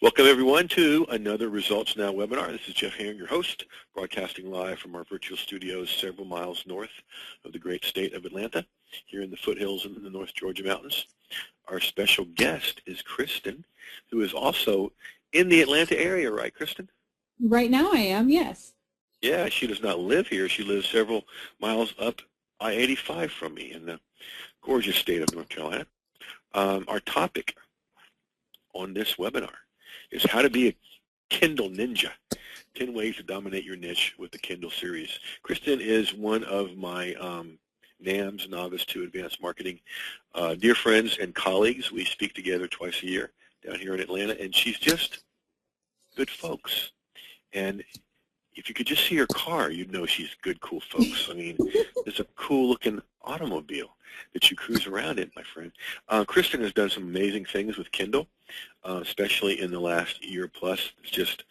Welcome everyone to another Results Now webinar. This is Jeff Herring, your host, broadcasting live from our virtual studios several miles north of the great state of Atlanta, here in the foothills in the North Georgia mountains. Our special guest is Kristen, who is also in the Atlanta area, right, Kristen? Right now I am, yes. Yeah, she does not live here. She lives several miles up I-85 from me in the gorgeous state of North Carolina. Our topic on this webinar is how to be a Kindle ninja, 10 ways to dominate your niche with the Kindle series. Kristen is one of my NAMS, Novice to Advanced Marketing, dear friends and colleagues. We speak together twice a year down here in Atlanta, and she's just good folks. And if you could just see her car, you'd know she's good, cool folks. I mean, it's a cool-looking automobile that you cruise around in, my friend. Kristen has done some amazing things with Kindle, especially in the last year plus. It's just,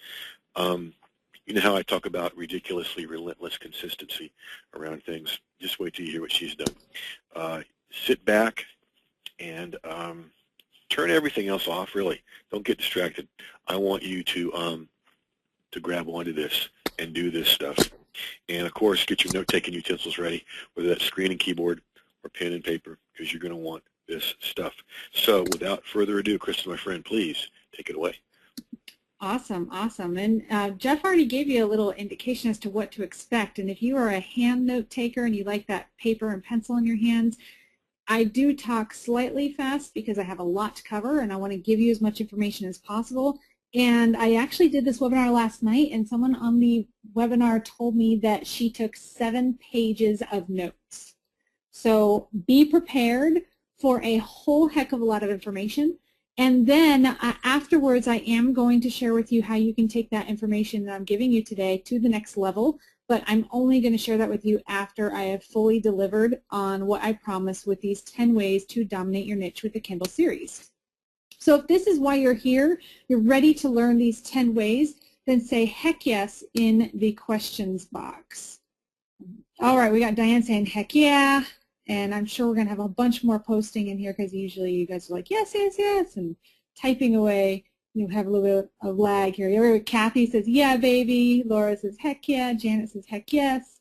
you know how I talk about ridiculously relentless consistency around things. Just wait till you hear what she's done. Sit back and turn everything else off, really. Don't get distracted. I want you to grab onto this and do this stuff. And, of course, get your note-taking utensils ready, whether that's screen and keyboard or pen and paper, because you're going to want this stuff. So without further ado, Kristen, my friend, please take it away. Awesome, awesome. And Jeff already gave you a little indication as to what to expect. And if you are a hand note taker and you like that paper and pencil in your hands, I do talk slightly fast because I have a lot to cover and I want to give you as much information as possible. And I actually did this webinar last night, and someone on the webinar told me that she took 7 pages of notes. So be prepared for a whole heck of a lot of information. And then afterwards, I am going to share with you how you can take that information that I'm giving you today to the next level. But I'm only going to share that with you after I have fully delivered on what I promised with these 10 ways to dominate your niche with the Kindle series. So if this is why you're here, you're ready to learn these 10 ways, then say heck yes in the questions box. All right, we got Diane saying heck yeah, and I'm sure we're going to have a bunch more posting in here because usually you guys are like yes, yes, yes, and typing away. You have a little bit of lag here. Kathy says yeah, baby. Laura says heck yeah. Janet says heck yes.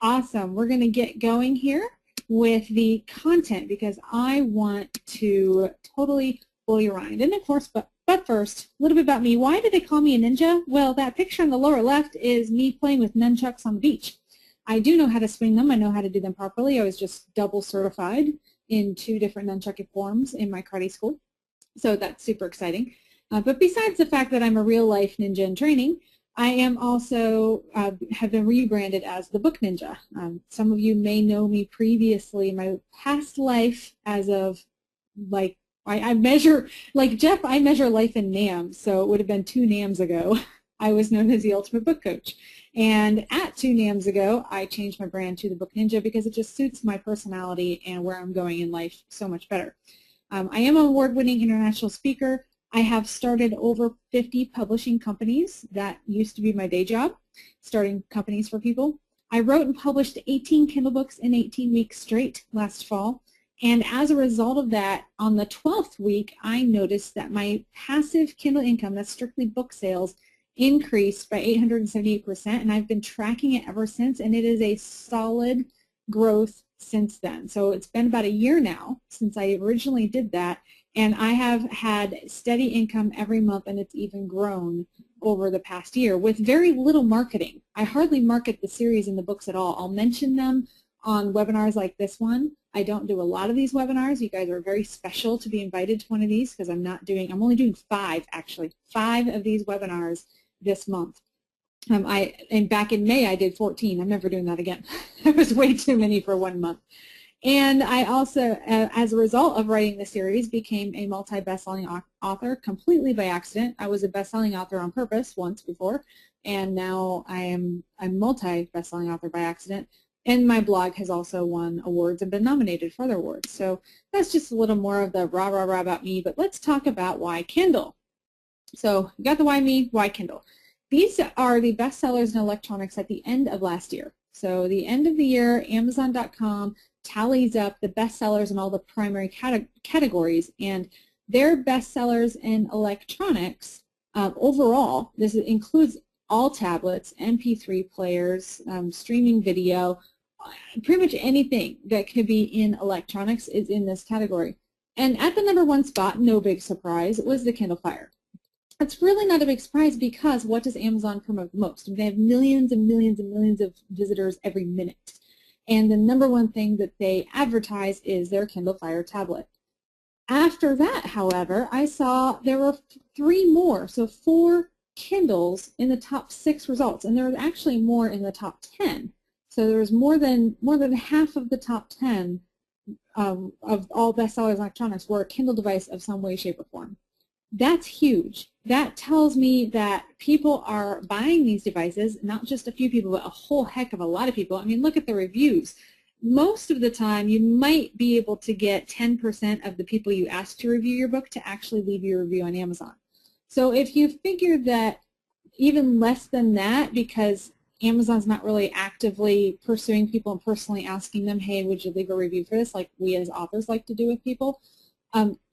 Awesome. We're going to get going here with the content because I want to totally blow your mind. And of course, but first, a little bit about me. Why do they call me a ninja? Well, that picture on the lower left is me playing with nunchucks on the beach. I do know how to swing them. I know how to do them properly. I was just double certified in 2 different nunchuck forms in my karate school. So that's super exciting. But besides the fact that I'm a real life ninja in training, I am also have been rebranded as the Book Ninja. Some of you may know me previously in my past life as of like I measure, like Jeff, I measure life in NAMs, so it would have been 2 NAMs ago. I was known as the Ultimate Book Coach. And at 2 NAMs ago, I changed my brand to the Book Ninja because it just suits my personality and where I'm going in life so much better. I am an award-winning international speaker. I have started over 50 publishing companies. That used to be my day job, starting companies for people. I wrote and published 18 Kindle books in 18 weeks straight last fall. And as a result of that, on the 12th week, I noticed that my passive Kindle income, that's strictly book sales, increased by 878%, and I've been tracking it ever since, and it is a solid growth since then. So it's been about a year now since I originally did that, and I have had steady income every month, and it's even grown over the past year with very little marketing. I hardly market the series and the books at all. I'll mention them on webinars like this one. I don't do a lot of these webinars. You guys are very special to be invited to one of these because I'm only doing 5 actually, 5 of these webinars this month. And back in May I did 14. I'm never doing that again. It was way too many for 1 month. And I also, as a result of writing the series, became a multi-best-selling author completely by accident. I was a best-selling author on purpose once before, and now I am a multi-best-selling author by accident. And my blog has also won awards and been nominated for other awards. So that's just a little more of the rah, rah, rah about me. But let's talk about why Kindle. So you got the why me, why Kindle. These are the best sellers in electronics at the end of last year. So the end of the year, Amazon.com tallies up the best sellers in all the primary categories. And their best sellers in electronics Overall, this includes all tablets, MP3 players, streaming video, pretty much anything that could be in electronics is in this category. And at the #1 spot, no big surprise, was the Kindle Fire. It's really not a big surprise because what does Amazon promote the most? They have millions and millions and millions of visitors every minute. And the #1 thing that they advertise is their Kindle Fire tablet. After that, however, I saw there were 3 more, so 4 Kindles in the top 6 results, and there was actually more in the top 10. So there was more than half of the top 10 of all bestsellers in electronics were a Kindle device of some way, shape, or form. That's huge. That tells me that people are buying these devices, not just a few people, but a whole heck of a lot of people. I mean, look at the reviews. Most of the time, you might be able to get 10% of the people you ask to review your book to actually leave your review on Amazon. So if you figure that even less than that, because Amazon's not really actively pursuing people and personally asking them, hey, would you leave a review for this, like we as authors like to do with people,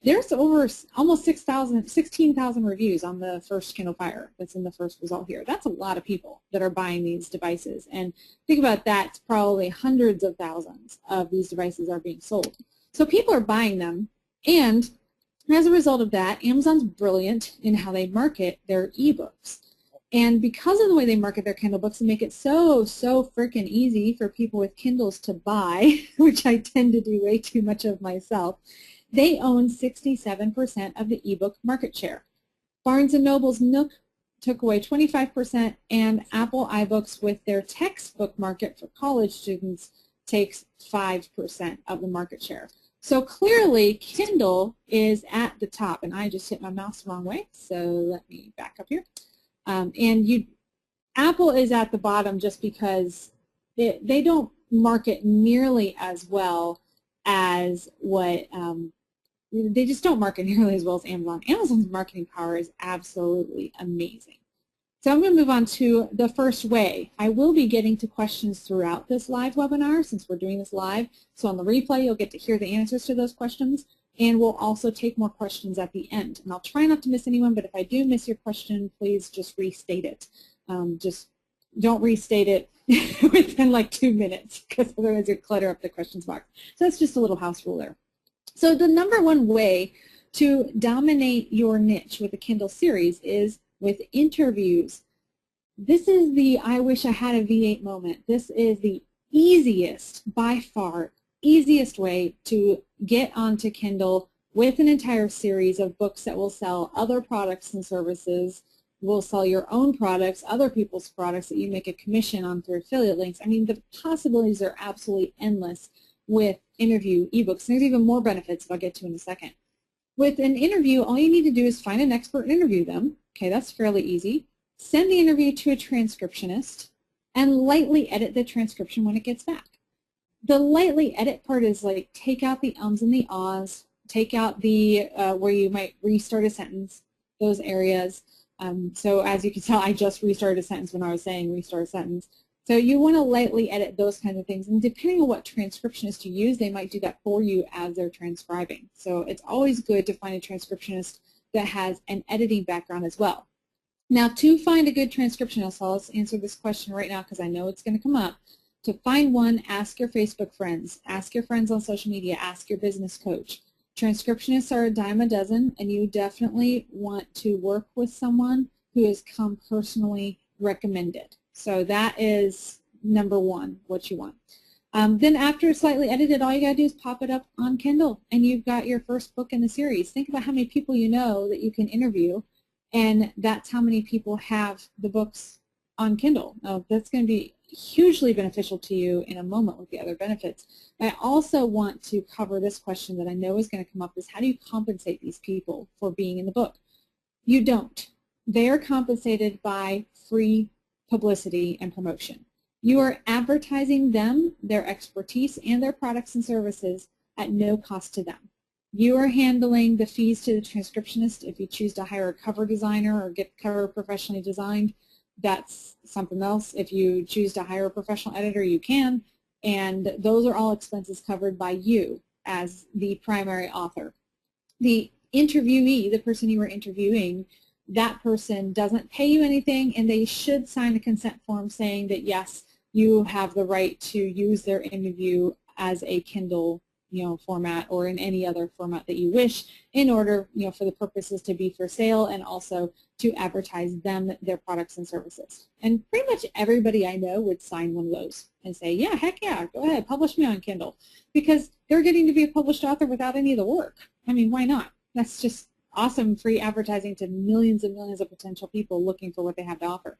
there's over almost 16,000 reviews on the first Kindle Fire that's in the first result here. That's a lot of people that are buying these devices. And think about that, it's probably hundreds of thousands of these devices are being sold. So people are buying them, and as a result of that, Amazon's brilliant in how they market their ebooks. And because of the way they market their Kindle books and make it so freaking easy for people with Kindles to buy, which I tend to do way too much of myself, they own 67% of the ebook market share. Barnes & Noble's Nook took away 25%, and Apple iBooks with their textbook market for college students takes 5% of the market share. So clearly, Kindle is at the top, and I just hit my mouse the wrong way, so let me back up here. Apple is at the bottom just because they don't market nearly as well as what they just don't market nearly as well as Amazon. Amazon's marketing power is absolutely amazing. So I'm going to move on to the first way. I will be getting to questions throughout this live webinar since we're doing this live. So on the replay, you'll get to hear the answers to those questions, and we'll also take more questions at the end. And I'll try not to miss anyone, but if I do miss your question, please just restate it. Just don't restate it within like 2 minutes, because otherwise you'll clutter up the questions box. So that's just a little house rule there. So the #1 way to dominate your niche with the Kindle series is with interviews. This is the I wish I had a V8 moment. This is the easiest, by far, easiest way to get onto Kindle with an entire series of books that will sell other products and services, will sell your own products, other people's products that you make a commission on through affiliate links. I mean, the possibilities are absolutely endless with interview ebooks. There's even more benefits I'll get to in a second. With an interview, all you need to do is find an expert and interview them. Okay, that's fairly easy. Send the interview to a transcriptionist and lightly edit the transcription when it gets back. The lightly edit part is like take out the ums and the ahs, take out the where you might restart a sentence, those areas. So as you can tell, I just restarted a sentence when I was saying restart a sentence. So you want to lightly edit those kinds of things. And depending on what transcriptionist you use, they might do that for you as they're transcribing. So it's always good to find a transcriptionist that has an editing background as well. Now, to find a good transcriptionist, so let's answer this question right now because I know it's going to come up. To find one, ask your Facebook friends, ask your friends on social media, ask your business coach. Transcriptionists are a dime a dozen, and you definitely want to work with someone who has come personally recommended. So that is #1, what you want. Then after slightly edited, all you got to do is pop it up on Kindle, and you've got your first book in the series. Think about how many people you know that you can interview, and that's how many people have the books on Kindle. Now, that's going to be hugely beneficial to you in a moment with the other benefits. I also want to cover this question that I know is going to come up is how do you compensate these people for being in the book? You don't. They are compensated by free publicity and promotion. You are advertising them, their expertise, and their products and services at no cost to them. You are handling the fees to the transcriptionist. If you choose to hire a cover designer or get the cover professionally designed, that's something else. If you choose to hire a professional editor, you can, and those are all expenses covered by you as the primary author. The interviewee, the person you are interviewing, that person doesn't pay you anything, and they should sign a consent form saying that, yes, you have the right to use their interview as a Kindle format or in any other format that you wish, in order for the purposes to be for sale and also to advertise them, their products and services. And pretty much everybody I know would sign one of those and say, yeah, heck yeah, go ahead, publish me on Kindle, because they're getting to be a published author without any of the work. I mean, why not? That's just awesome free advertising to millions and millions of potential people looking for what they have to offer.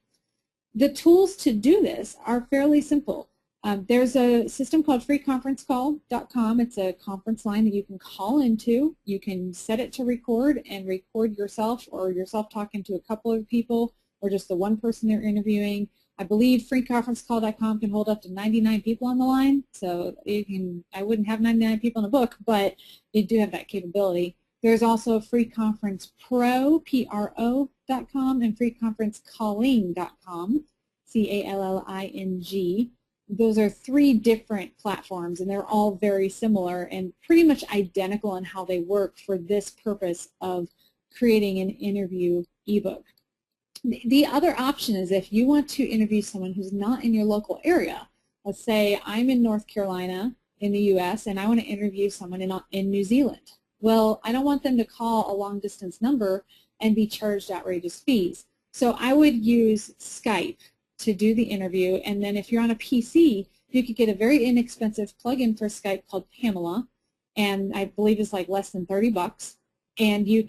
The tools to do this are fairly simple. There's a system called freeconferencecall.com. It's a conference line that you can call into. You can set it to record and record yourself, or yourself talking to a couple of people, or just the one person they're interviewing. I believe freeconferencecall.com can hold up to 99 people on the line. So I wouldn't have 99 people in a book, but they do have that capability. There's also Free Conference Pro, Pro.com, and freeconferencecalling.com, Calling. Those are 3 different platforms, and they're all very similar and pretty much identical in how they work for this purpose of creating an interview ebook. The other option is if you want to interview someone who's not in your local area. Let's say I'm in North Carolina in the U.S. and I want to interview someone in New Zealand. Well, I don't want them to call a long-distance number and be charged outrageous fees. So I would use Skype to do the interview, and then if you're on a PC, you could get a very inexpensive plugin for Skype called Pamela, and I believe it's like less than 30 bucks. And you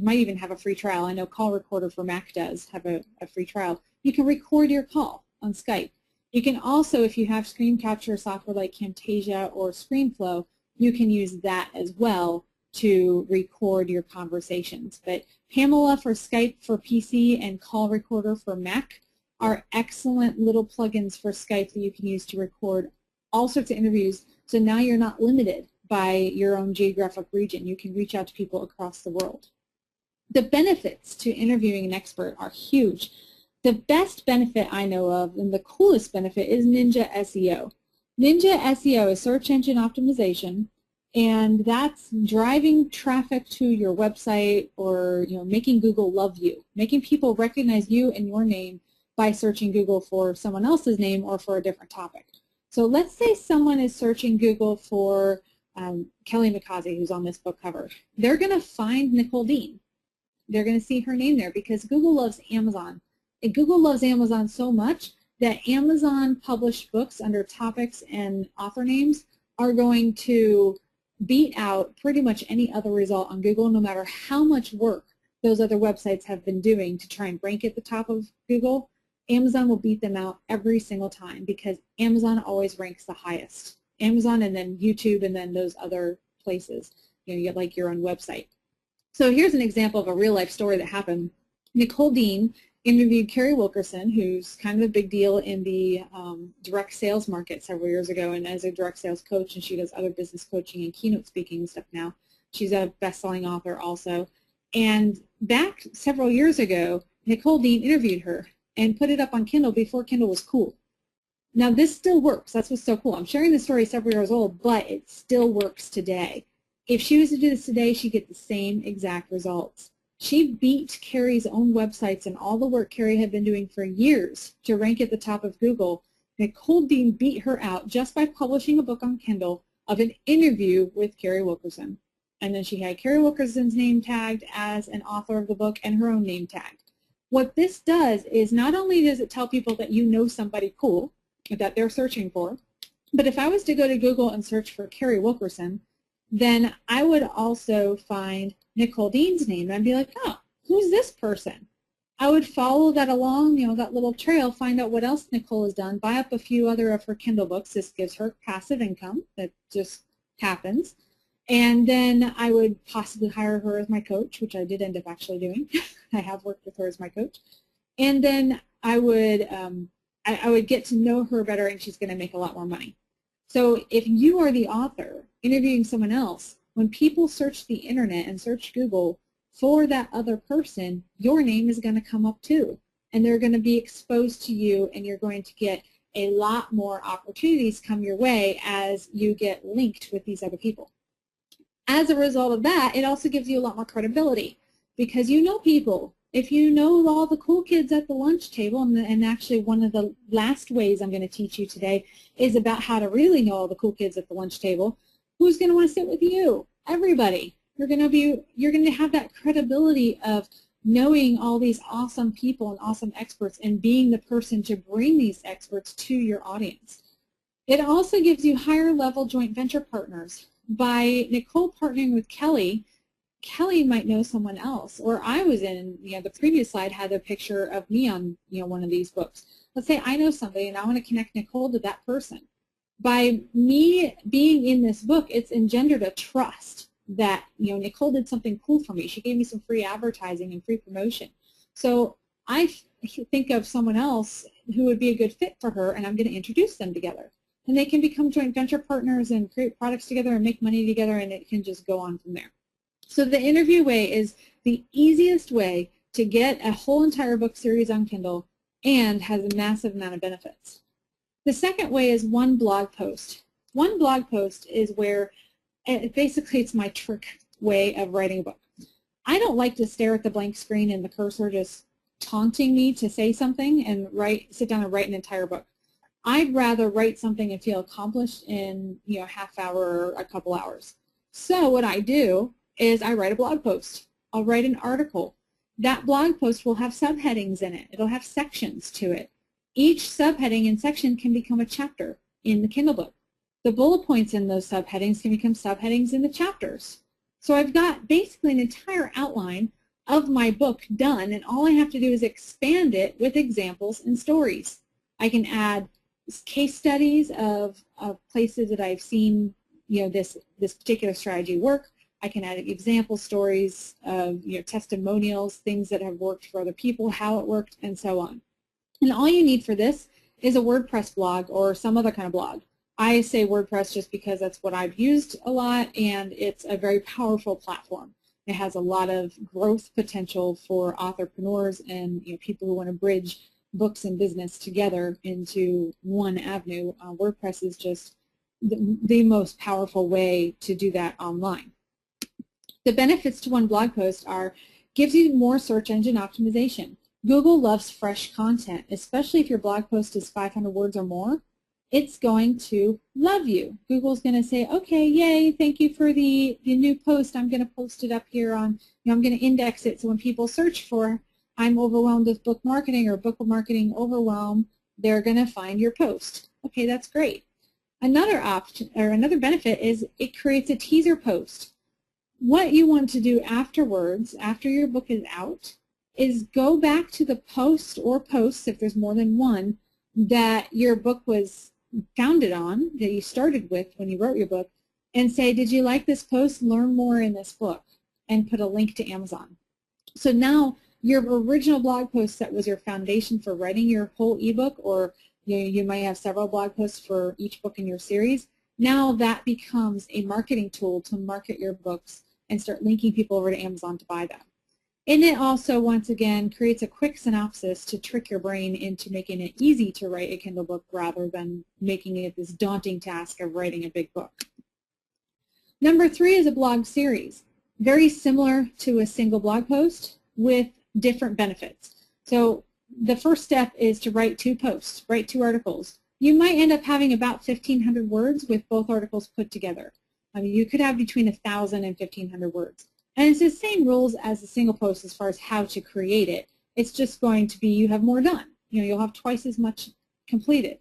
might even have a free trial. I know Call Recorder for Mac does have a free trial. You can record your call on Skype. You can also, if you have screen capture software like Camtasia or ScreenFlow, you can use that as well to record your conversations. But Pamela for Skype for PC and Call Recorder for Mac are excellent little plugins for Skype that you can use to record all sorts of interviews. So now you're not limited by your own geographic region. You can reach out to people across the world. The benefits to interviewing an expert are huge. The best benefit I know of, and the coolest benefit, is Ninja SEO. Ninja SEO is search engine optimization, and that's driving traffic to your website, or making Google love you, making people recognize you and your name by searching Google for someone else's name or for a different topic. So let's say someone is searching Google for Kelly McCausey, who's on this book cover. They're going to find Nicole Dean. They're going to see her name there because Google loves Amazon. And Google loves Amazon so much that Amazon published books under topics and author names are going to beat out pretty much any other result on Google, no matter how much work those other websites have been doing to try and rank at the top of Google. Amazon will beat them out every single time because Amazon always ranks the highest. Amazon, and then YouTube, and then those other places. You get like your own website. So here's an example of a real life story that happened. Nicole Dean interviewed Carrie Wilkerson, who's kind of a big deal in the direct sales market several years ago, and as a direct sales coach, and she does other business coaching and keynote speaking and stuff now. She's a best-selling author also. And back several years ago, Nicole Dean interviewed her and put it up on Kindle before Kindle was cool. Now this still works. That's what's so cool. I'm sharing this story several years old, but it still works today. If she was to do this today, she'd get the same exact results. She beat Carrie's own websites and all the work Carrie had been doing for years to rank at the top of Google. Nicole Dean beat her out just by publishing a book on Kindle of an interview with Carrie Wilkerson. And then she had Carrie Wilkerson's name tagged as an author of the book and her own name tagged. What this does is not only does it tell people that you know somebody cool that they're searching for, but if I was to go to Google and search for Carrie Wilkerson, then I would also find Nicole Dean's name, and I'd be like, oh, who's this person? I would follow that along, that little trail, find out what else Nicole has done, buy up a few other of her Kindle books. This gives her passive income. That just happens. And then I would possibly hire her as my coach, which I did end up actually doing. I have worked with her as my coach. And then I would get to know her better, and she's going to make a lot more money. So if you are the author interviewing someone else, when people search the internet and search Google for that other person, your name is going to come up too. And they're going to be exposed to you, and you're going to get a lot more opportunities come your way as you get linked with these other people. As a result of that, it also gives you a lot more credibility because you know people if you know all the cool kids at the lunch table, and actually one of the last ways I'm going to teach you today is about how to really know all the cool kids at the lunch table, who's going to want to sit with you? Everybody. You're going to have that credibility of knowing all these awesome people and awesome experts and being the person to bring these experts to your audience. It also gives you higher level joint venture partners. By Nicole partnering with Kelly, Kelly might know someone else, or I was in, the previous slide had a picture of me on, one of these books. Let's say I know somebody and I want to connect Nicole to that person. By me being in this book, it's engendered a trust that, Nicole did something cool for me. She gave me some free advertising and free promotion. So I think of someone else who would be a good fit for her, and I'm going to introduce them together. And they can become joint venture partners and create products together and make money together, and it can just go on from there. So the interview way is the easiest way to get a whole entire book series on Kindle and has a massive amount of benefits. The second way is one blog post. One blog post is where basically it's my trick way of writing a book. I don't like to stare at the blank screen and the cursor just taunting me to say something and sit down and write an entire book. I'd rather write something and feel accomplished in a half hour or a couple hours. So what I do is I write a blog post. I'll write an article. That blog post will have subheadings in it. It'll have sections to it. Each subheading and section can become a chapter in the Kindle book. The bullet points in those subheadings can become subheadings in the chapters. So I've got basically an entire outline of my book done, and all I have to do is expand it with examples and stories. I can add case studies of places that I've seen this particular strategy work. I can add example stories of testimonials, things that have worked for other people, how it worked, and so on. And all you need for this is a WordPress blog or some other kind of blog. I say WordPress just because that's what I've used a lot, and it's a very powerful platform. It has a lot of growth potential for entrepreneurs and people who want to bridge books and business together into one avenue. WordPress is just the most powerful way to do that online. The benefits to one blog post are gives you more search engine optimization. Google loves fresh content, especially if your blog post is 500 words or more. It's going to love you. Google's going to say, okay, yay, thank you for the new post. I'm going to post it up here on, I'm going to index it so when people search for I'm overwhelmed with book marketing or book marketing overwhelm, they're going to find your post. Okay, that's great. Another option or another benefit is it creates a teaser post. What you want to do afterwards, after your book is out, is go back to the post or posts, if there's more than one, that your book was founded on, that you started with when you wrote your book, and say, did you like this post? Learn more in this book, and put a link to Amazon. So now your original blog post that was your foundation for writing your whole ebook, or you might have several blog posts for each book in your series, now that becomes a marketing tool to market your books and start linking people over to Amazon to buy them. And it also, once again, creates a quick synopsis to trick your brain into making it easy to write a Kindle book rather than making it this daunting task of writing a big book. Number 3 is a blog series. Very similar to a single blog post with different benefits. So the first step is to write 2 posts, write 2 articles. You might end up having about 1,500 words with both articles put together. I mean, you could have between 1,000 and 1,500 words. And it's the same rules as a single post as far as how to create it. It's just going to be you have more done. You'll have twice as much completed.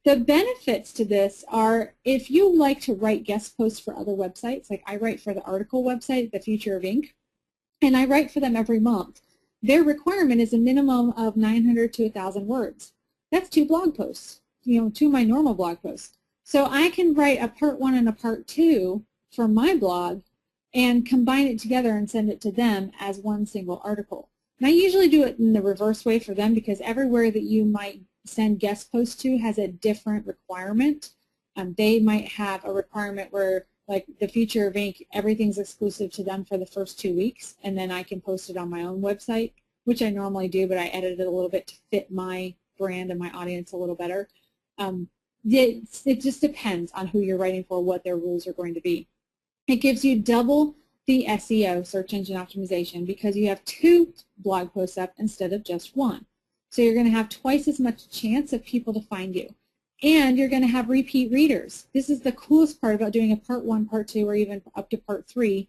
The benefits to this are if you like to write guest posts for other websites, like I write for the article website, The Future of Ink, and I write for them every month. Their requirement is a minimum of 900 to 1,000 words. That's 2 blog posts, 2 of my normal blog posts. So I can write a part 1 and a part 2 for my blog and combine it together and send it to them as one single article. And I usually do it in the reverse way for them because everywhere that you might send guest posts to has a different requirement. They might have a requirement where, like The Future of Ink, everything's exclusive to them for the first 2 weeks, and then I can post it on my own website, which I normally do, but I edit it a little bit to fit my brand and my audience a little better. It just depends on who you're writing for, what their rules are going to be. It gives you double the SEO, search engine optimization, because you have 2 blog posts up instead of just 1. So you're going to have twice as much chance of people to find you. And you're going to have repeat readers. This is the coolest part about doing a part 1, part 2, or even up to part 3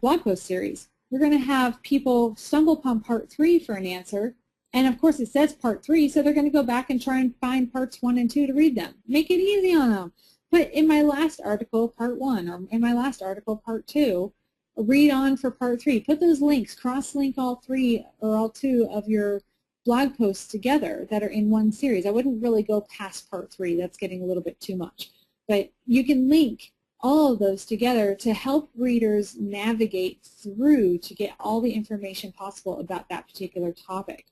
blog post series. We're going to have people stumble upon part 3 for an answer, and of course it says part 3, so they're going to go back and try and find parts 1 and 2 to read them. Make it easy on them. But in my last article, part 1, or in my last article, part 2, read on for part 3. Put those links, cross-link all 3 or all 2 of your blog posts together that are in one series. I wouldn't really go past part 3. That's getting a little bit too much. But you can link all of those together to help readers navigate through to get all the information possible about that particular topic.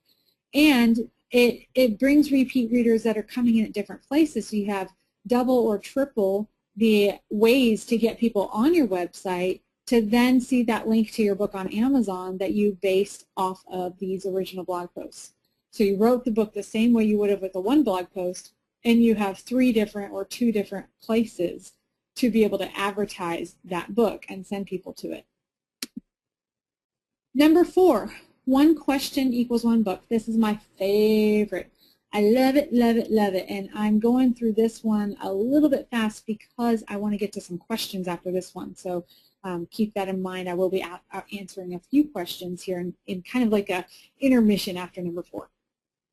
And it brings repeat readers that are coming in at different places. So you have double or triple the ways to get people on your website to then see that link to your book on Amazon that you based off of these original blog posts. So you wrote the book the same way you would have with a 1 blog post, and you have 3 different or 2 different places to be able to advertise that book and send people to it. Number 4, 1 question equals 1 book. This is my favorite. I love it, love it, love it. And I'm going through this one a little bit fast because I want to get to some questions after this one. So keep that in mind. I will be answering a few questions here in kind of like a intermission after number 4.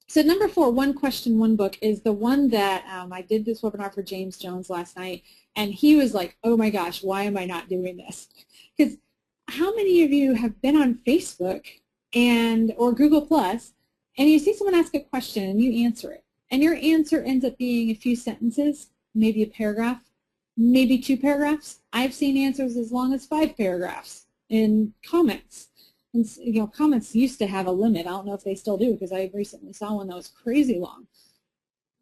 So number 4, 1 question, 1 book, is the one that I did this webinar for James Jones last night, and he was like, oh my gosh, why am I not doing this? Because how many of you have been on Facebook or Google Plus, and you see someone ask a question and you answer it, and your answer ends up being a few sentences, maybe a paragraph, maybe 2 paragraphs. I've seen answers as long as 5 paragraphs in comments. And, you know, comments used to have a limit. I don't know if they still do, because I recently saw one that was crazy long.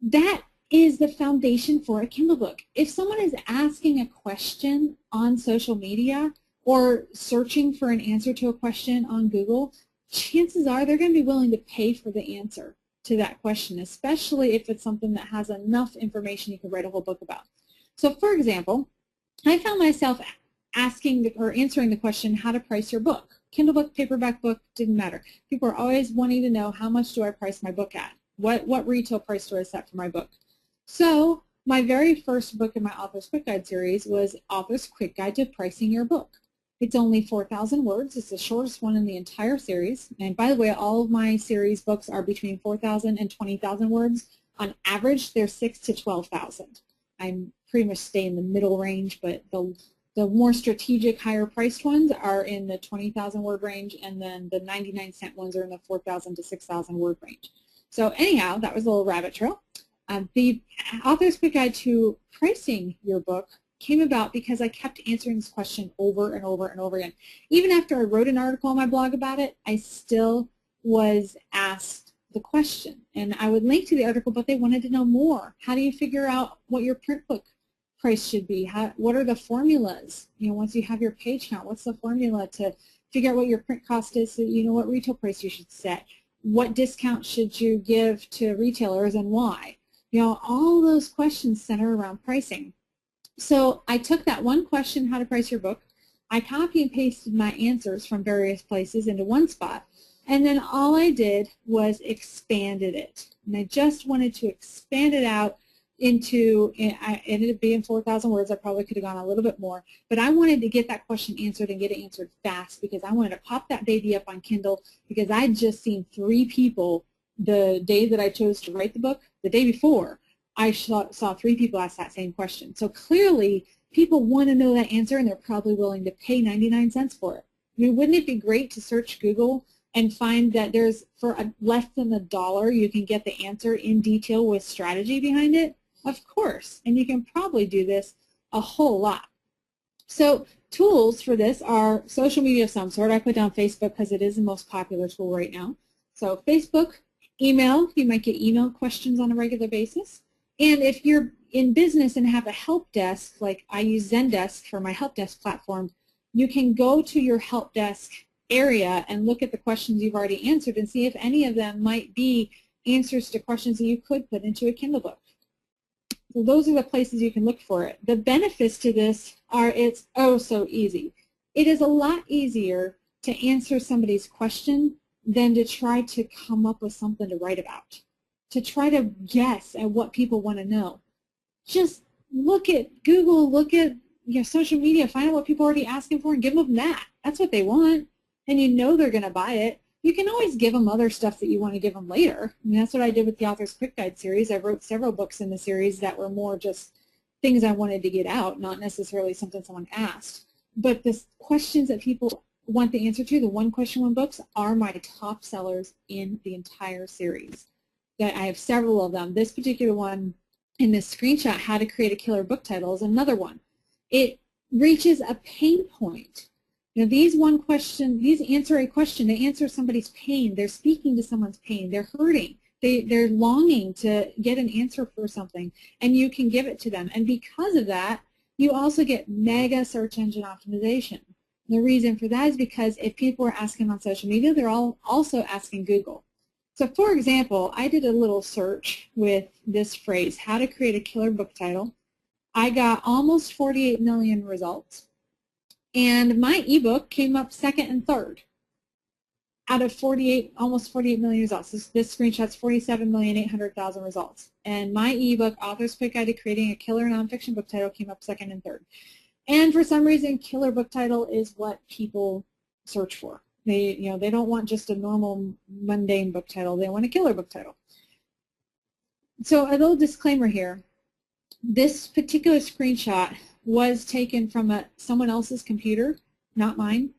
That is the foundation for a Kindle book. If someone is asking a question on social media or searching for an answer to a question on Google, chances are they're going to be willing to pay for the answer to that question, especially if it's something that has enough information you could write a whole book about. So, for example, I found myself asking or answering the question, how to price your book. Kindle book, paperback book, didn't matter. People are always wanting to know, how much do I price my book at? What retail price do I set for my book? So my very first book in my Author's Quick Guide series was Author's Quick Guide to Pricing Your Book. It's only 4,000 words. It's the shortest one in the entire series. And by the way, all of my series books are between 4,000 and 20,000 words. On average, they're 6,000 to 12,000. I'm pretty much stay in the middle range, but the more strategic, higher-priced ones are in the 20,000 word range, and then the 99-cent ones are in the 4,000 to 6,000 word range. So anyhow, that was a little rabbit trail. The Author's Quick Guide to Pricing Your Book came about because I kept answering this question over and over and over again. Even after I wrote an article on my blog about it, I still was asked the question. And I would link to the article, but they wanted to know more. How do you figure out what your print book price should be? What are the formulas? You know, once you have your page count, what's the formula to figure out what your print cost is so you know what retail price you should set? What discount should you give to retailers and why? You know, all those questions center around pricing. So I took that 1 question, how to price your book, I copy and pasted my answers from various places into one spot, and then all I did was expanded it. And I just wanted to expand it out into, it ended up being 4,000 words. I probably could have gone a little bit more, but I wanted to get that question answered and get it answered fast because I wanted to pop that baby up on Kindle because I'd just seen 3 people the day that I chose to write the book. The day before, I saw 3 people ask that same question. So clearly, people want to know that answer, and they're probably willing to pay 99 cents for it. I mean, wouldn't it be great to search Google and find that there's, for less than $1, you can get the answer in detail with strategy behind it? Of course, and you can probably do this a whole lot. So tools for this are social media of some sort. I put down Facebook because it is the most popular tool right now. So Facebook, email, you might get email questions on a regular basis. And if you're in business and have a help desk, like I use Zendesk for my help desk platform, you can go to your help desk area and look at the questions you've already answered and see if any of them might be answers to questions that you could put into a Kindle book. So those are the places you can look for it. The benefits to this are it's oh so easy. it is a lot easier to answer somebody's question than to try to come up with something to write about, to try to guess at what people want to know. Just look at Google, look at social media, find out what people are already asking for and give them that. That's what they want, and you know they're going to buy it. You can always give them other stuff that you want to give them later. I mean, that's what I did with the Author's Quick Guide series. I wrote several books in the series that were more just things I wanted to get out, not necessarily something someone asked. But the questions that people want the answer to, the one question, one books, are my top sellers in the entire series. That I have several of them. This particular one in this screenshot, How to Create a Killer Book Title, is another one. It reaches a pain point. These answer a question. They answer somebody's pain. They're speaking to someone's pain. They're hurting. They're longing to get an answer for something, and you can give it to them. And because of that, you also get mega search engine optimization. The reason for that is because if people are asking on social media, they're all also asking Google. So for example, I did a little search with this phrase, how to create a killer book title. I got almost 48 million results. And my ebook came up second and third out of almost 48 million results. This screenshot's 47,800,000 results. And my ebook, Author's Quick Guide to Creating a Killer Nonfiction Book Title, came up second and third. And for some reason, killer book title is what people search for. They don't want just a normal mundane book title. They want a killer book title. So a little disclaimer here. This particular screenshot was taken from someone else's computer, not mine.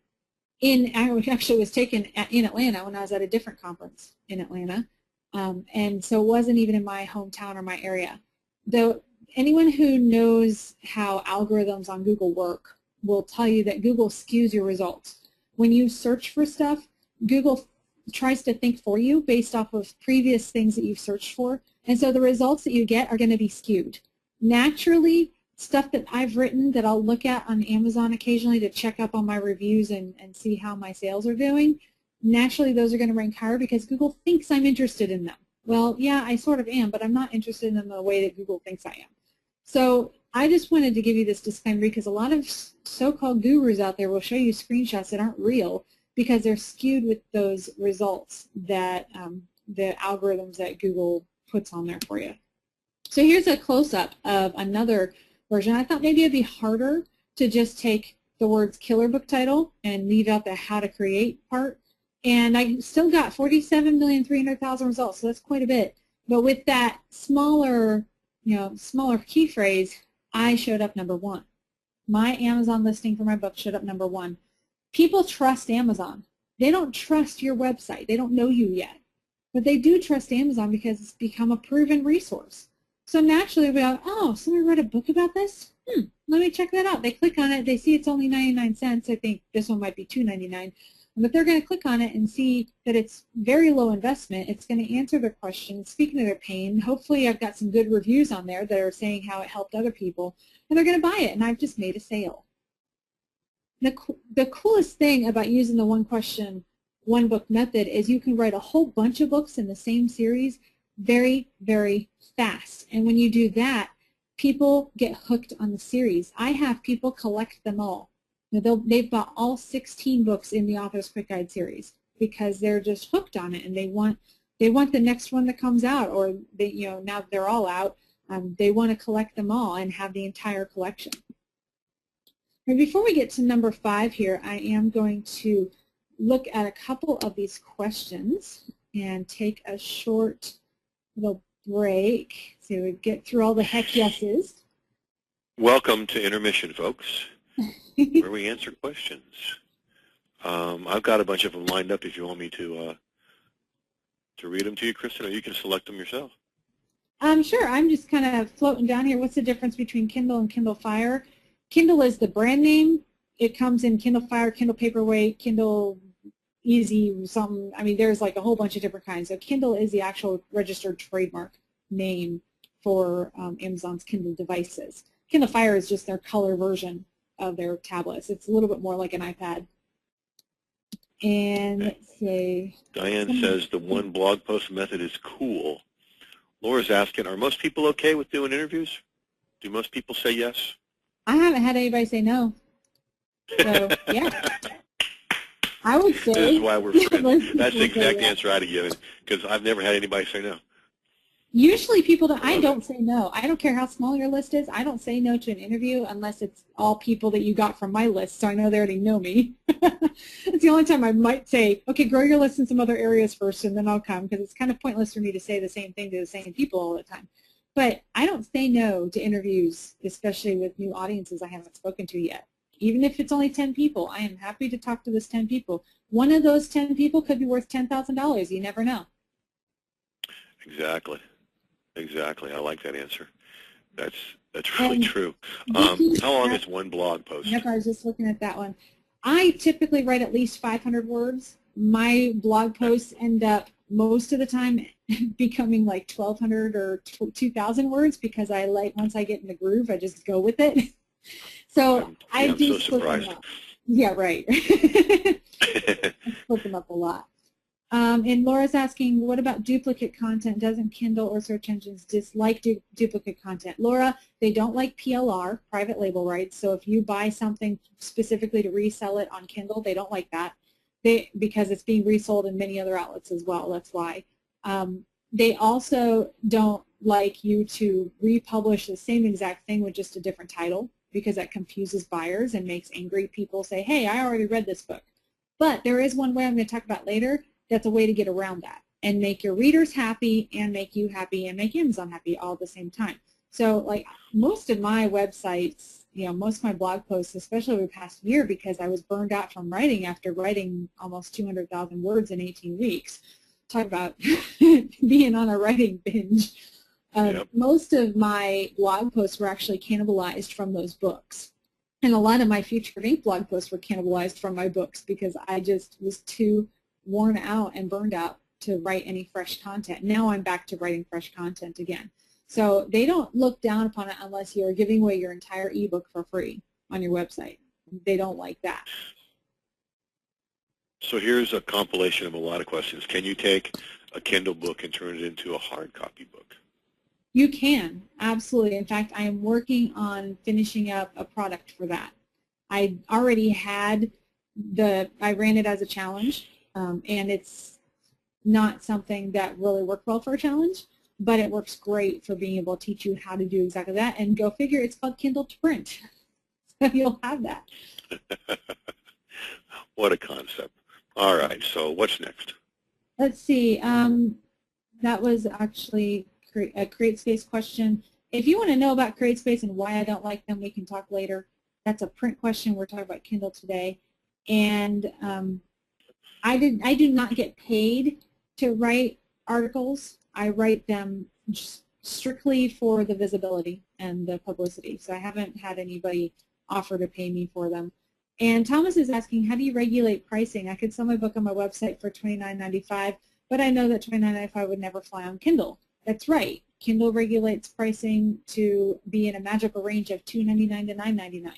Actually, was taken in Atlanta when I was at a different conference in Atlanta, and so it wasn't even in my hometown or my area. Though anyone who knows how algorithms on Google work will tell you that Google skews your results. When you search for stuff, Google tries to think for you based off of previous things that you've searched for, and so the results that you get are going to be skewed. Naturally, stuff that I've written that I'll look at on Amazon occasionally to check up on my reviews and see how my sales are doing, naturally those are going to rank higher because Google thinks I'm interested in them. Well, yeah, I sort of am, but I'm not interested in them in the way that Google thinks I am. So I just wanted to give you this disclaimer because a lot of so-called gurus out there will show you screenshots that aren't real because they're skewed with those results that the algorithms that Google puts on there for you. So here's a close-up of another version. I thought maybe it'd be harder to just take the words killer book title and leave out the how to create part. And I still got 47,300,000 results, so that's quite a bit. But with that smaller key phrase, I showed up number one. My Amazon listing for my book showed up number one. People trust Amazon. They don't trust your website. They don't know you yet. But they do trust Amazon because it's become a proven resource. So naturally, we go, oh, somebody wrote a book about this? Let me check that out. They click on it. They see it's only 99 cents. I think this one might be $2.99. But they're going to click on it and see that it's very low investment. It's going to answer their questions, speaking to their pain. Hopefully, I've got some good reviews on there that are saying how it helped other people. And they're going to buy it, and I've just made a sale. The coolest thing about using the one question, one book method is you can write a whole bunch of books in the same series very, very fast. And when you do that, people get hooked on the series. I have people collect them all. They've bought all 16 books in the Author's Quick Guide series because they're just hooked on it, and they want the next one that comes out, or now that they're all out, they want to collect them all and have the entire collection. And before we get to number 5 here, I am going to look at a couple of these questions and take a short little break so we get through all the heck yeses. Welcome to intermission, folks, where we answer questions. I've got a bunch of them lined up if you want me to read them to you, Kristen, or you can select them yourself. Sure. I'm just kind of floating down here. What's the difference between Kindle and Kindle Fire? Kindle is the brand name. It comes in Kindle Fire, Kindle Paperweight, Kindle Easy, something. I mean, there's like a whole bunch of different kinds. So Kindle is the actual registered trademark name for Amazon's Kindle devices. Kindle Fire is just their color version of their tablets. It's a little bit more like an iPad. And let's see. Diane says the one blog post method is cool. Laura's asking, are most people okay with doing interviews? Do most people say yes? I haven't had anybody say no. So, yeah, I would say. This is why we're friends. That's the exact yeah. answer I'd have given, because I've never had anybody say no. Usually people don't, I don't say no. I don't care how small your list is. I don't say no to an interview unless it's all people that you got from my list, so I know they already know me. It's the only time I might say, okay, grow your list in some other areas first and then I'll come, because it's kind of pointless for me to say the same thing to the same people all the time. But I don't say no to interviews, especially with new audiences I haven't spoken to yet. Even if it's only 10 people, I am happy to talk to those 10 people. One of those 10 people could be worth $10,000. You never know. Exactly. Exactly. I like that answer. That's really And true. How long is one blog post? Yep, I was just looking at that one. I typically write at least 500 words. My blog posts end up most of the time becoming like 1,200 or 2,000 words, because I like, once I get in the groove, I just go with it. So I do so split surprised. them up. Yeah, right. I split them up a lot. And Laura's asking, what about duplicate content? Doesn't Kindle or search engines dislike duplicate content? Laura, they don't like PLR, private label rights. So if you buy something specifically to resell it on Kindle, they don't like that, because it's being resold in many other outlets as well. That's why. They also don't like you to republish the same exact thing with just a different title, because that confuses buyers and makes angry people say, hey, I already read this book. But there is one way I'm going to talk about later that's a way to get around that and make your readers happy and make you happy and make Amazon happy all at the same time. So like most of my websites, most of my blog posts, especially over the past year, because I was burned out from writing after writing almost 200,000 words in 18 weeks. Talk about being on a writing binge. Yep. Most of my blog posts were actually cannibalized from those books. And a lot of my Future of Ink blog posts were cannibalized from my books, because I just was too worn out and burned out to write any fresh content. Now I'm back to writing fresh content again. So they don't look down upon it unless you're giving away your entire ebook for free on your website. They don't like that. So here's a compilation of a lot of questions. Can you take a Kindle book and turn it into a hard copy book? You can, absolutely. In fact, I am working on finishing up a product for that. I already had I ran it as a challenge, and it's not something that really worked well for a challenge, but it works great for being able to teach you how to do exactly that. And go figure, it's called Kindle to Print. So you'll have that. What a concept. All right, so what's next? Let's see. That was actually a CreateSpace question. If you want to know about CreateSpace and why I don't like them, we can talk later. That's a print question. We're talking about Kindle today. And I do not get paid to write articles. I write them just strictly for the visibility and the publicity. So I haven't had anybody offer to pay me for them. And Thomas is asking, how do you regulate pricing? I could sell my book on my website for $29.95, but I know that $29.95 would never fly on Kindle. That's right. Kindle regulates pricing to be in a magical range of $2.99 to $9.99,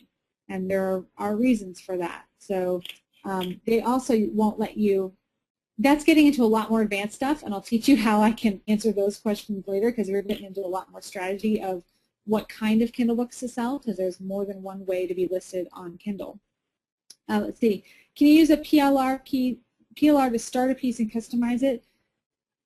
and there are reasons for that. So they also won't let you. That's getting into a lot more advanced stuff, and I'll teach you how I can answer those questions later, because we're getting into a lot more strategy of what kind of Kindle books to sell, because there's more than one way to be listed on Kindle. Let's see. Can you use a PLR to start a piece and customize it?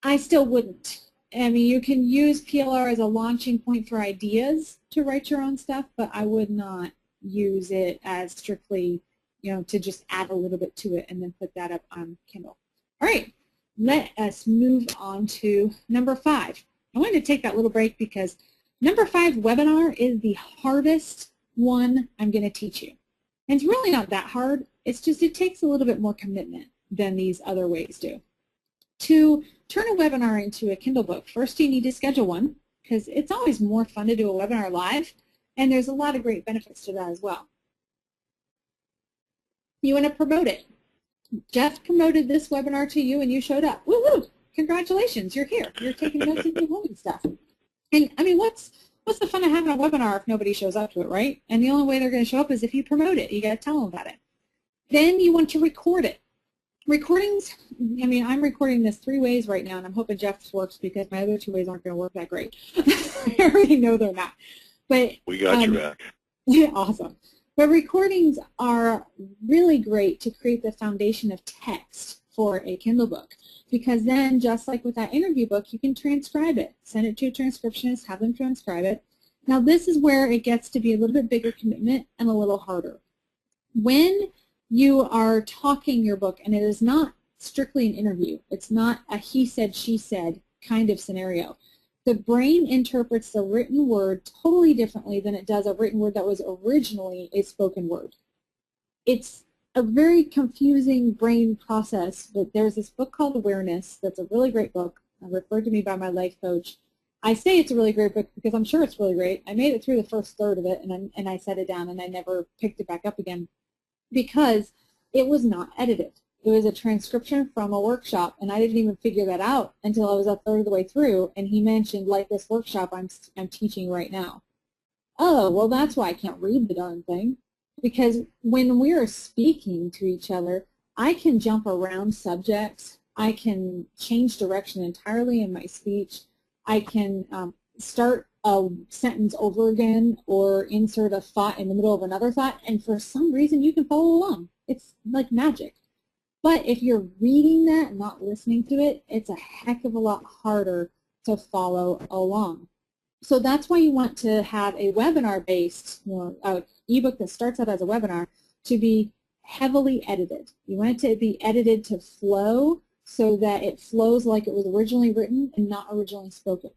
I still wouldn't. I mean, you can use PLR as a launching point for ideas to write your own stuff, but I would not use it as strictly, to just add a little bit to it and then put that up on Kindle. All right, let us move on to number 5. I wanted to take that little break because number 5 webinar is the hardest one I'm going to teach you. And it's really not that hard. It's just it takes a little bit more commitment than these other ways do. To turn a webinar into a Kindle book, first you need to schedule one, because it's always more fun to do a webinar live, and there's a lot of great benefits to that as well. You want to promote it. Jeff promoted this webinar to you and you showed up. Woo-hoo! Congratulations, you're here. You're taking notes and doing stuff. And I mean, what's the fun of having a webinar if nobody shows up to it, right? And the only way they're going to show up is if you promote it. You got to tell them about it. Then you want to record it. Recordings, I mean, I'm recording this 3 ways right now, and I'm hoping Jeff's works because my other 2 ways aren't going to work that great. I already know they're not. But we got your back. Yeah, awesome. But recordings are really great to create the foundation of text for a Kindle book, because then, just like with that interview book, you can transcribe it. Send it to a transcriptionist, have them transcribe it. Now this is where it gets to be a little bit bigger commitment and a little harder. When you are talking your book, and it is not strictly an interview, it's not a he said, she said kind of scenario, the brain interprets the written word totally differently than it does a written word that was originally a spoken word. It's a very confusing brain process, but there's this book called Awareness that's a really great book, referred to me by my life coach. I say it's a really great book because I'm sure it's really great. I made it through the first third of it, and I set it down, and I never picked it back up again because it was not edited. It was a transcription from a workshop, and I didn't even figure that out until I was a third of the way through, and he mentioned, like this workshop I'm teaching right now. Oh, well, that's why I can't read the darn thing. Because when we're speaking to each other, I can jump around subjects. I can change direction entirely in my speech. I can start a sentence over again or insert a thought in the middle of another thought, and for some reason you can follow along. It's like magic. But if you're reading that and not listening to it, it's a heck of a lot harder to follow along. So that's why you want to have a webinar-based, ebook that starts out as a webinar to be heavily edited. You want it to be edited to flow so that it flows like it was originally written and not originally spoken.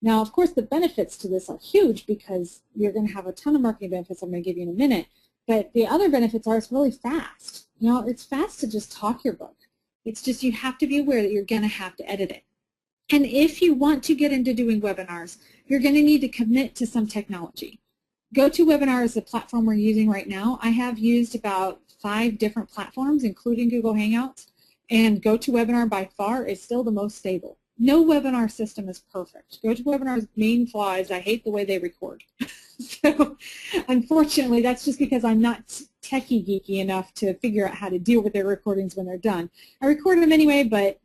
Now, of course, the benefits to this are huge because you're going to have a ton of marketing benefits I'm going to give you in a minute. But the other benefits are it's really fast. You know, it's fast to just talk your book. It's just you have to be aware that you're going to have to edit it. And if you want to get into doing webinars, you're going to need to commit to some technology. GoToWebinar is the platform we're using right now. I have used about 5 different platforms, including Google Hangouts, and GoToWebinar by far is still the most stable. No webinar system is perfect. GoToWebinar's main flaw is I hate the way they record. So unfortunately, that's just because I'm not techie geeky enough to figure out how to deal with their recordings when they're done. I record them anyway, but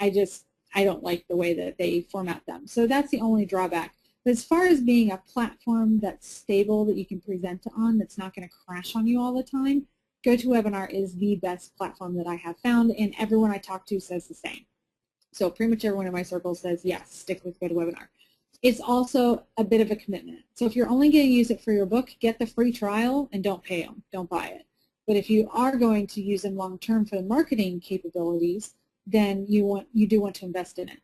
I don't like the way that they format them. So that's the only drawback. But as far as being a platform that's stable that you can present on, that's not going to crash on you all the time, GoToWebinar is the best platform that I have found, and everyone I talk to says the same. So pretty much everyone in my circle says, yes, stick with GoToWebinar. It's also a bit of a commitment. So if you're only going to use it for your book, get the free trial and don't pay them. Don't buy it. But if you are going to use them long-term for the marketing capabilities, then you do want to invest in it.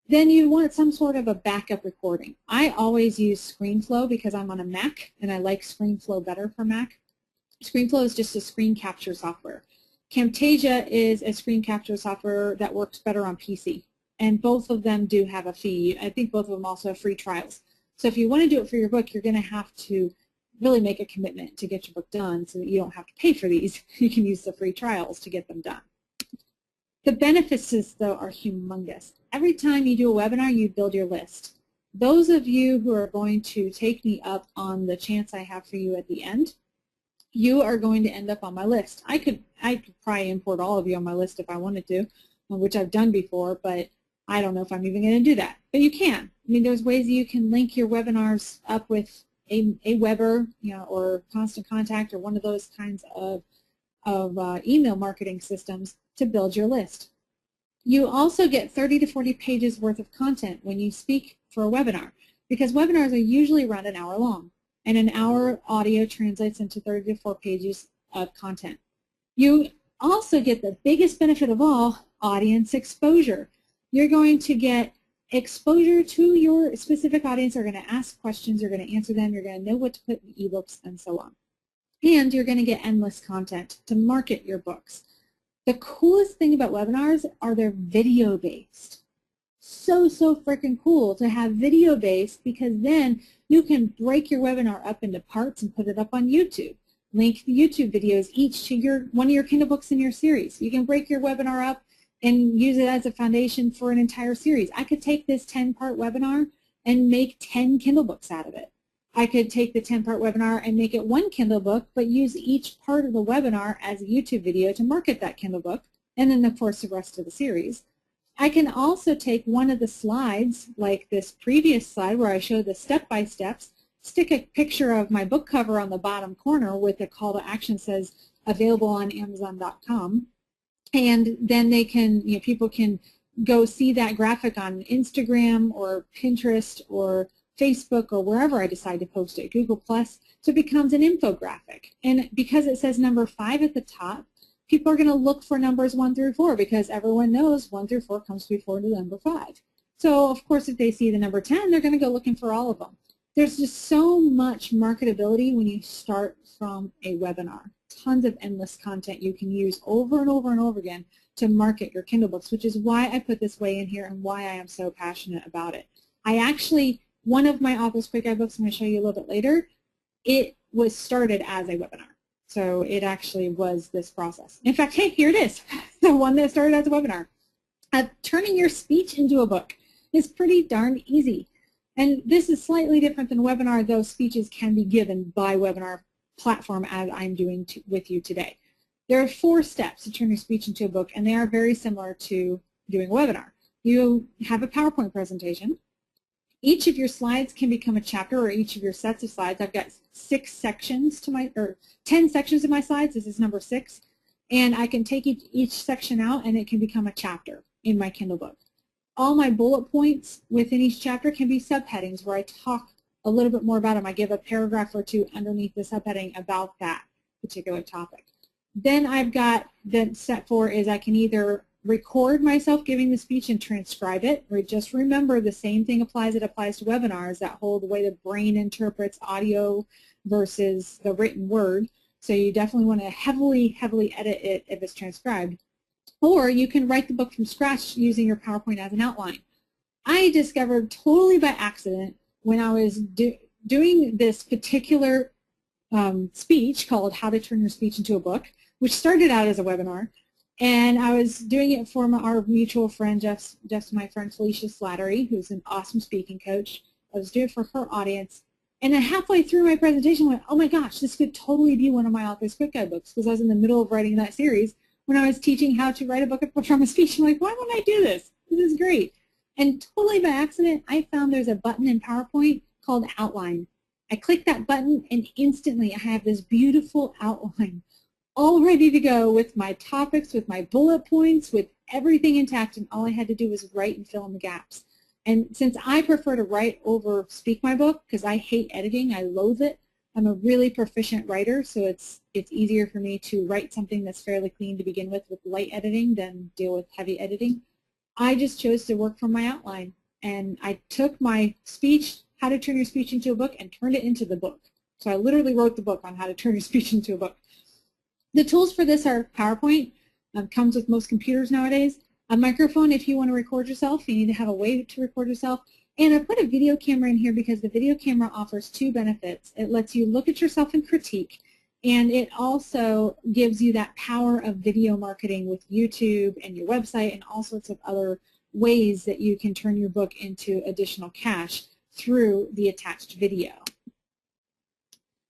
Then you want some sort of a backup recording. I always use ScreenFlow because I'm on a Mac, and I like ScreenFlow better for Mac. ScreenFlow is just a screen capture software. Camtasia is a screen capture software that works better on PC, and both of them do have a fee. I think both of them also have free trials. So if you want to do it for your book, you're going to have to really make a commitment to get your book done so that you don't have to pay for these. You can use the free trials to get them done. The benefits, though, are humongous. Every time you do a webinar, you build your list. Those of you who are going to take me up on the chance I have for you at the end, you are going to end up on my list. I could probably import all of you on my list if I wanted to, which I've done before, but I don't know if I'm even going to do that. But you can. I mean, there's ways you can link your webinars up with a Weber, or Constant Contact, or one of those kinds of email marketing systems to build your list. You also get 30 to 40 pages worth of content when you speak for a webinar, because webinars are usually around an hour long, and an hour audio translates into 30 to 40 pages of content. You also get the biggest benefit of all, audience exposure. You're going to get exposure to your specific audience. They're going to ask questions, you're going to answer them, you're going to know what to put in ebooks, and so on. And you're going to get endless content to market your books. The coolest thing about webinars are they're video-based. So freaking cool to have video-based, because then you can break your webinar up into parts and put it up on YouTube. Link the YouTube videos each to one of your Kindle books in your series. You can break your webinar up and use it as a foundation for an entire series. I could take this 10-part webinar and make 10 Kindle books out of it. I could take the 10-part webinar and make it one Kindle book, but use each part of the webinar as a YouTube video to market that Kindle book, and then, of course, the rest of the series. I can also take one of the slides, like this previous slide where I showed the step-by-steps, stick a picture of my book cover on the bottom corner with a call to action that says available on Amazon.com, and then they can, people can go see that graphic on Instagram or Pinterest or Facebook or wherever I decide to post it, Google+, so it becomes an infographic. And because it says number 5 at the top, people are going to look for numbers 1 through 4 because everyone knows 1 through 4 comes before the number 5. So, of course, if they see the number 10, they're going to go looking for all of them. There's just so much marketability when you start from a webinar. Tons of endless content you can use over and over and over again to market your Kindle books, which is why I put this way in here and why I am so passionate about it. I actually, one of my Author's Quick Guide books I'm going to show you a little bit later, it was started as a webinar. So it actually was this process. In fact, hey, here it is, the one that started as a webinar. Turning your speech into a book is pretty darn easy. And this is slightly different than webinar, though speeches can be given by webinar platform as I'm doing with you today. There are 4 steps to turn your speech into a book, and they are very similar to doing a webinar. You have a PowerPoint presentation. Each of your slides can become a chapter, or each of your sets of slides. I've got 6 sections to my, or 10 sections of my slides. This is number 6. And I can take each section out, and it can become a chapter in my Kindle book. All my bullet points within each chapter can be subheadings where I talk a little bit more about them. I give a paragraph or 2 underneath the subheading about that particular topic. Then I've got, then step 4 is I can either record myself giving the speech and transcribe it, or just remember the same thing applies, it applies to webinars, that whole the way the brain interprets audio versus the written word. So you definitely want to heavily edit it if it's transcribed. Or you can write the book from scratch using your PowerPoint as an outline. I discovered totally by accident when I was doing this particular speech called How to Turn Your Speech into a Book, which started out as a webinar. And I was doing it for our mutual friend, Jeff's my friend Felicia Slattery, who's an awesome speaking coach. I was doing it for her audience. And then halfway through my presentation, I went, oh my gosh, this could totally be one of my Author's Quick Guide books, because I was in the middle of writing that series when I was teaching how to write a book from a speech. I'm like, why wouldn't I do this? This is great. And totally by accident, I found there's a button in PowerPoint called Outline. I click that button, and instantly I have this beautiful outline all ready to go with my topics, with my bullet points, with everything intact, and all I had to do was write and fill in the gaps. And since I prefer to write over speak my book, because I hate editing, I loathe it, I'm a really proficient writer, so it's easier for me to write something that's fairly clean to begin with light editing than deal with heavy editing. I just chose to work from my outline, and I took my speech, How to Turn Your Speech into a Book, and turned it into the book. So I literally wrote the book on how to turn your speech into a book. The tools for this are PowerPoint, comes with most computers nowadays, a microphone if you want to record yourself, you need to have a way to record yourself, and I put a video camera in here because the video camera offers 2 benefits. It lets you look at yourself and critique, and it also gives you that power of video marketing with YouTube and your website and all sorts of other ways that you can turn your book into additional cash through the attached video.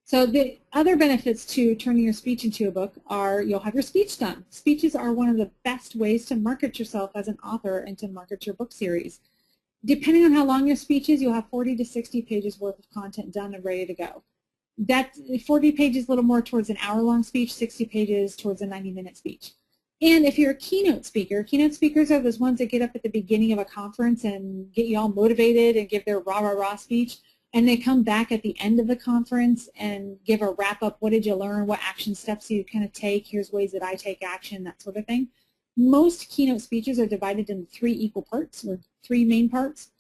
So the other benefits to turning your speech into a book are you'll have your speech done. Speeches are one of the best ways to market yourself as an author and to market your book series. Depending on how long your speech is, you'll have 40 to 60 pages worth of content done and ready to go. That 40 pages a little more towards an hour-long speech, 60 pages towards a 90-minute speech. And if you're a keynote speakers are those ones that get up at the beginning of a conference and get you all motivated and give their rah-rah-rah speech, and they come back at the end of the conference and give a wrap-up, what did you learn, what action steps do you kind of take, here's ways that I take action, that sort of thing. Most keynote speeches are divided into 3 equal parts, or 3 main parts.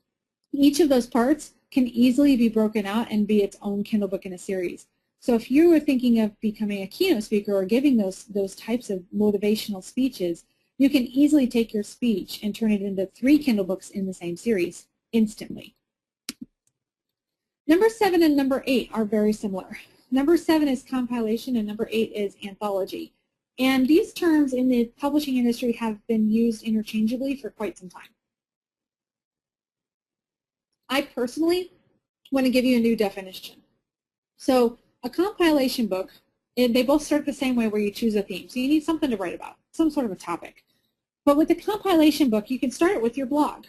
Each of those parts can easily be broken out and be its own Kindle book in a series. So if you were thinking of becoming a keynote speaker or giving those types of motivational speeches, you can easily take your speech and turn it into 3 Kindle books in the same series instantly. Number 7 and number 8 are very similar. Number 7 is compilation and number 8 is anthology. And these terms in the publishing industry have been used interchangeably for quite some time. I personally want to give you a new definition. So a compilation book, they both start the same way where you choose a theme. So you need something to write about, some sort of a topic. But with a compilation book, you can start it with your blog.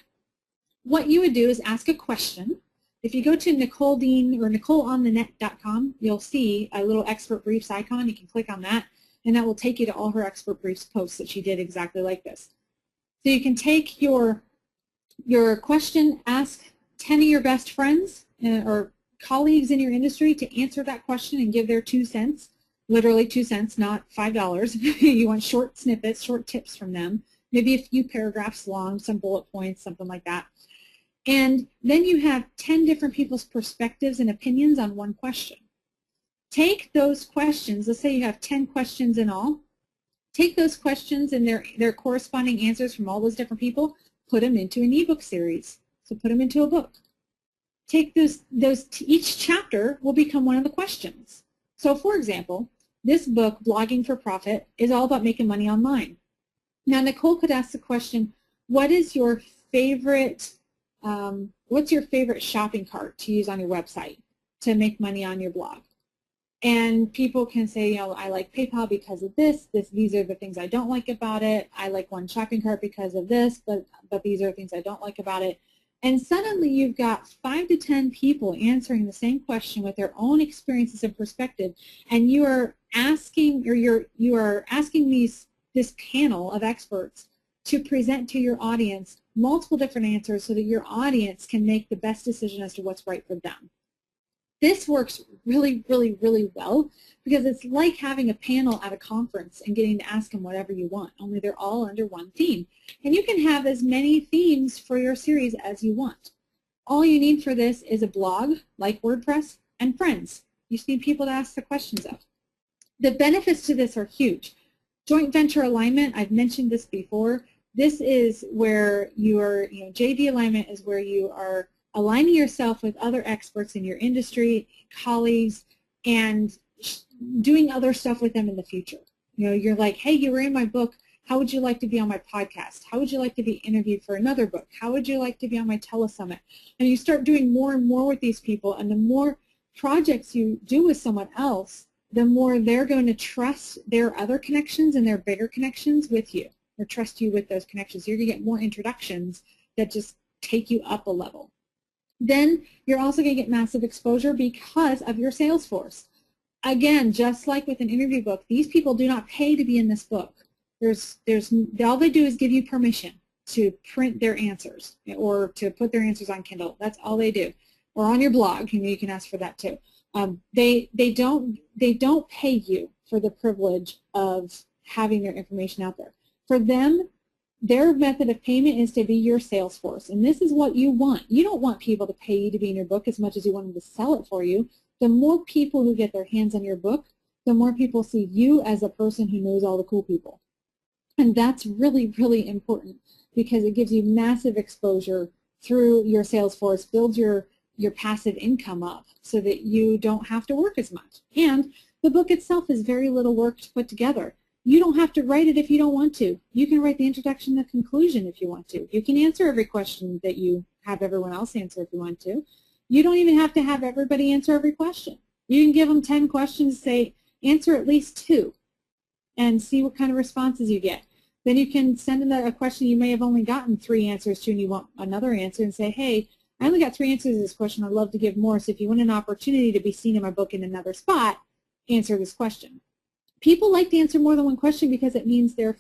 What you would do is ask a question, If you go to Nicole Dean or NicoleOnTheNet.com, you'll see a little expert briefs icon. You can click on that, and that will take you to all her expert briefs posts that she did exactly like this. So you can take your question, ask 10 of your best friends or colleagues in your industry to answer that question and give their 2 cents, literally 2 cents, not $5. You want short snippets, short tips from them, maybe a few paragraphs long, some bullet points, something like that. And then you have 10 different people's perspectives and opinions on one question. Take those questions, let's say you have 10 questions in all, take those questions and their corresponding answers from all those different people, put them into an ebook series. So put them into a book. Take each chapter will become one of the questions. So for example, this book, Blogging for Profit, is all about making money online. Now Nicole could ask the question, what is your favorite, what's your favorite shopping cart to use on your website to make money on your blog? And people can say, you know, I like PayPal because of this. These are the things I don't like about it. I like one shopping cart because of this, but these are the things I don't like about it. And suddenly you've got 5 to 10 people answering the same question with their own experiences and perspective, and you are asking, or you are asking this panel of experts to present to your audience multiple different answers so that your audience can make the best decision as to what's right for them. This works really, really, really well because it's like having a panel at a conference and getting to ask them whatever you want, only they're all under one theme. And you can have as many themes for your series as you want. All you need for this is a blog like WordPress and friends. You just need people to ask the questions of. The benefits to this are huge. Joint venture alignment, I've mentioned this before. This is where you are, JV alignment is where you are aligning yourself with other experts in your industry, colleagues, and doing other stuff with them in the future. You're like, hey, you were in my book. How would you like to be on my podcast? How would you like to be interviewed for another book? How would you like to be on my telesummit? And you start doing more and more with these people, and the more projects you do with someone else, the more they're going to trust their other connections and their bigger connections with you, or trust you with those connections. You're going to get more introductions that just take you up a level. Then you're also going to get massive exposure because of your sales force. Again, just like with an interview book, these people do not pay to be in this book. All they do is give you permission to print their answers or to put their answers on Kindle. That's all they do. Or on your blog, you can ask for that too. They don't pay you for the privilege of having their information out there. For them, their method of payment is to be your sales force, and this is what you want. You don't want people to pay you to be in your book as much as you want them to sell it for you. The more people who get their hands on your book, the more people see you as a person who knows all the cool people. And that's really, really important because it gives you massive exposure through your sales force, builds your passive income up so that you don't have to work as much. And the book itself is very little work to put together. You don't have to write it if you don't want to. You can write the introduction and the conclusion if you want to. You can answer every question that you have everyone else answer if you want to. You don't even have to have everybody answer every question. You can give them 10 questions, say, answer at least 2, and see what kind of responses you get. Then you can send in a question you may have only gotten 3 answers to and you want another answer and say, hey, I only got 3 answers to this question. I'd love to give more. So if you want an opportunity to be seen in my book in another spot, answer this question. People like to answer more than one question because it means their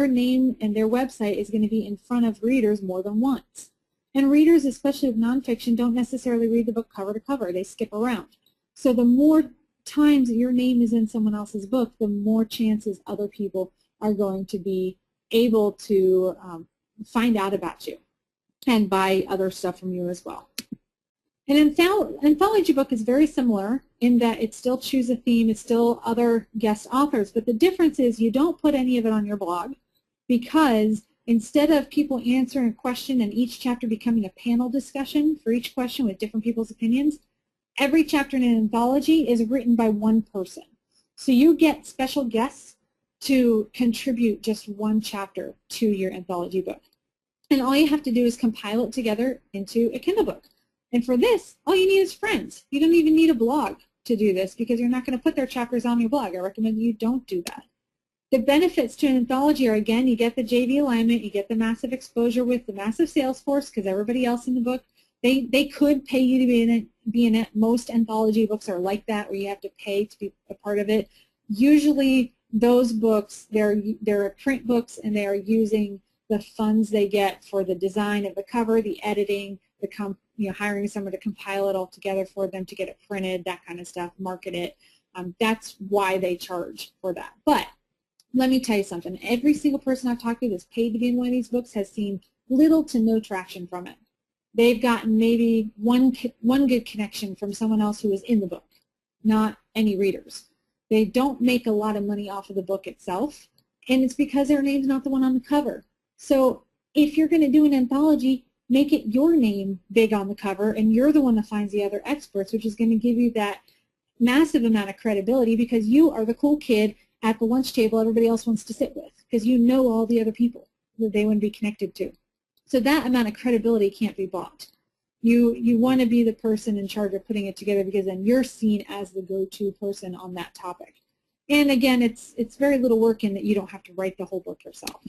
name and their website is going to be in front of readers more than once. And readers, especially of nonfiction, don't necessarily read the book cover to cover. They skip around. So the more times your name is in someone else's book, the more chances other people are going to be able to find out about you and buy other stuff from you as well. An anthology book is very similar in that it still chooses a theme, it's still other guest authors, but the difference is you don't put any of it on your blog because instead of people answering a question and each chapter becoming a panel discussion for each question with different people's opinions, every chapter in an anthology is written by one person. So you get special guests to contribute just one chapter to your anthology book. And all you have to do is compile it together into a Kindle book. And for this, all you need is friends. You don't even need a blog to do this because you're not going to put their chapters on your blog. I recommend you don't do that. The benefits to an anthology are, again, you get the JV alignment, you get the massive exposure with the massive sales force because everybody else in the book They could pay you to be in it. Most anthology books are like that, where you have to pay to be a part of it. Usually those books, they're print books, and they are using the funds they get for the design of the cover, the editing, hiring someone to compile it all together for them to get it printed, that kind of stuff, market it. That's why they charge for that. But let me tell you something. Every single person I've talked to that's paid to be in one of these books has seen little to no traction from it. They've gotten maybe one good connection from someone else who was in the book, not any readers. They don't make a lot of money off of the book itself, and it's because their name's not the one on the cover. So if you're going to do an anthology, make it your name big on the cover, and you're the one that finds the other experts, which is going to give you that massive amount of credibility, because you are the cool kid at the lunch table everybody else wants to sit with, because you know all the other people that they want to be connected to. So that amount of credibility can't be bought. You want to be the person in charge of putting it together, because then you're seen as the go-to person on that topic. And again, it's very little work in that you don't have to write the whole book yourself.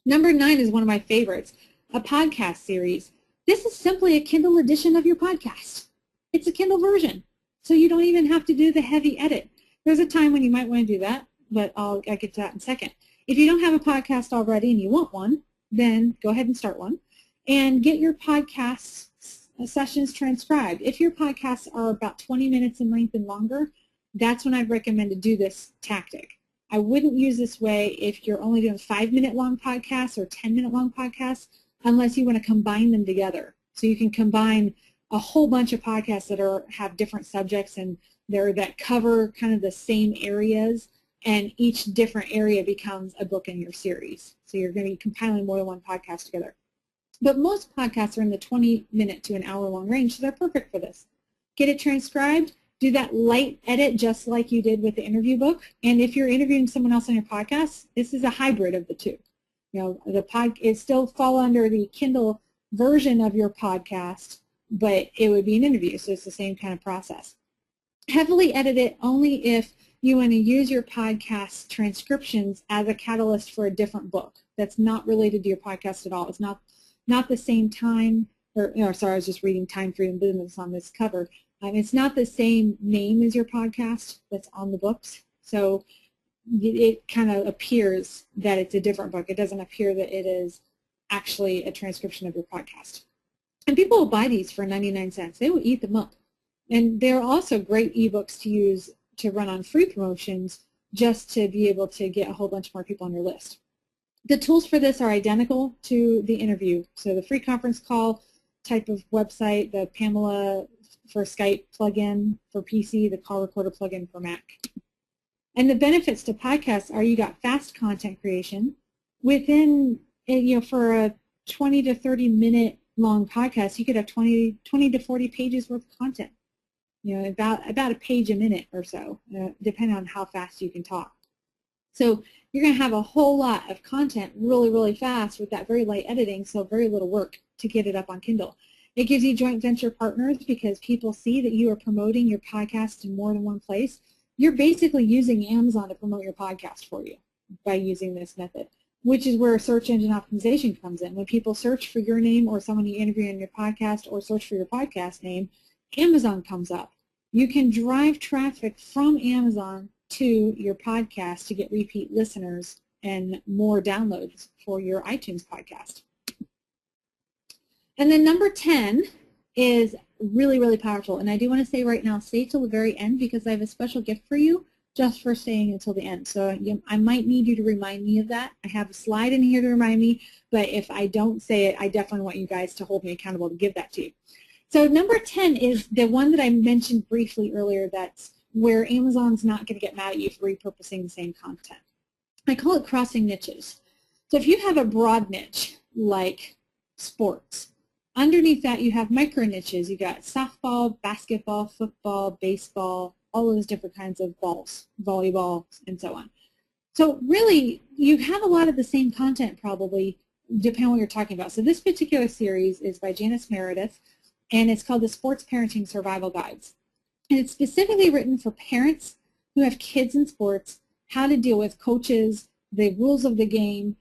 Number 9 is one of my favorites, a podcast series. This is simply a Kindle edition of your podcast. It's a Kindle version, so you don't even have to do the heavy edit. There's a time when you might want to do that, but I'll get to that in a second. If you don't have a podcast already and you want one, then go ahead and start one and get your podcast sessions transcribed. If your podcasts are about 20 minutes in length and longer, that's when I'd recommend to do this tactic. I wouldn't use this way if you're only doing 5-minute long podcasts or 10-minute long podcasts, unless you want to combine them together. So you can combine a whole bunch of podcasts that have different subjects and that cover kind of the same areas, and each different area becomes a book in your series. So you're going to be compiling more than one podcast together. But most podcasts are in the 20-minute to an hour-long range, so they're perfect for this. Get it transcribed. Do that light edit just like you did with the interview book. And if you're interviewing someone else on your podcast, this is a hybrid of the two. It still fall under the Kindle version of your podcast, but it would be an interview, so it's the same kind of process. Heavily edit it only if you want to use your podcast transcriptions as a catalyst for a different book that's not related to your podcast at all. It's not the same time, sorry, I was just reading Time, Freedom, Business on this cover. It's not the same name as your podcast that's on the books, so it kind of appears that it's a different book. It doesn't appear that it is actually a transcription of your podcast. And people will buy these for 99 cents. They will eat them up. And they're also great ebooks to use to run on free promotions, just to be able to get a whole bunch more people on your list. The tools for this are identical to the interview. So the free conference call type of website, the Pamela for Skype plugin for PC, the call recorder plugin for Mac. And the benefits to podcasts are you got fast content creation. Within, for a 20 to 30 minute long podcast, you could have 20 to 40 pages worth of content. About a page a minute or so, depending on how fast you can talk. So you're going to have a whole lot of content really, really fast with that very light editing, so very little work to get it up on Kindle. It gives you joint venture partners, because people see that you are promoting your podcast in more than one place. You're basically using Amazon to promote your podcast for you by using this method, which is where search engine optimization comes in. When people search for your name or someone you interview in your podcast, or search for your podcast name, Amazon comes up. You can drive traffic from Amazon to your podcast to get repeat listeners and more downloads for your iTunes podcast. And then number 10 is really, really powerful. And I do want to say right now, stay till the very end, because I have a special gift for you just for staying until the end. So I might need you to remind me of that. I have a slide in here to remind me, but if I don't say it, I definitely want you guys to hold me accountable to give that to you. So number 10 is the one that I mentioned briefly earlier, that's where Amazon's not going to get mad at you for repurposing the same content. I call it crossing niches. So if you have a broad niche like sports, underneath that you have micro niches. You got softball, basketball, football, baseball, all those different kinds of balls, volleyball, and so on. So really, you have a lot of the same content probably, depending on what you're talking about. So this particular series is by Janice Meredith, and it's called the Sports Parenting Survival Guides. And it's specifically written for parents who have kids in sports, how to deal with coaches, the rules of the game,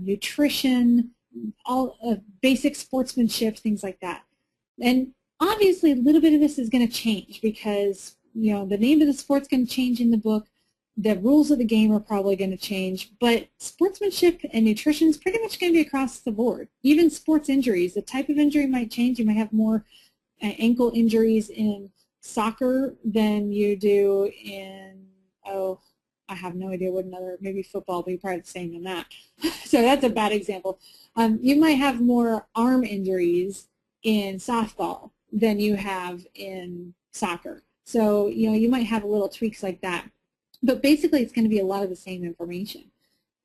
nutrition, all basic sportsmanship, things like that. And obviously, a little bit of this is going to change because, you know, the name of the sport's going to change in the book. The rules of the game are probably going to change, but sportsmanship and nutrition is pretty much going to be across the board. Even sports injuries, the type of injury might change. You might have more ankle injuries in soccer than you do in, oh, I have no idea what another, maybe football, but you're probably the same in that. So that's a bad example. You might have more arm injuries in softball than you have in soccer. So, you know, you might have little tweaks like that. But basically, it's going to be a lot of the same information.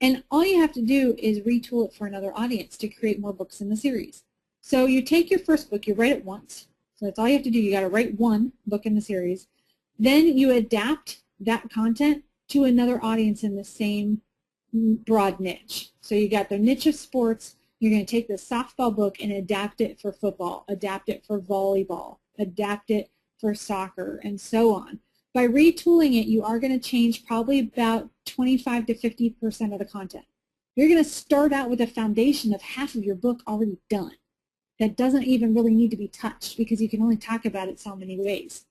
And all you have to do is retool it for another audience to create more books in the series. So you take your first book, you write it once. So that's all you have to do. You got to write one book in the series. Then you adapt that content to another audience in the same broad niche. So you got the niche of sports. You're going to take the softball book and adapt it for football, adapt it for volleyball, adapt it for soccer, and so on. By retooling it, you are going to change probably about 25 to 50% of the content. You're going to start out with a foundation of half of your book already done that doesn't even really need to be touched because you can only talk about it so many ways.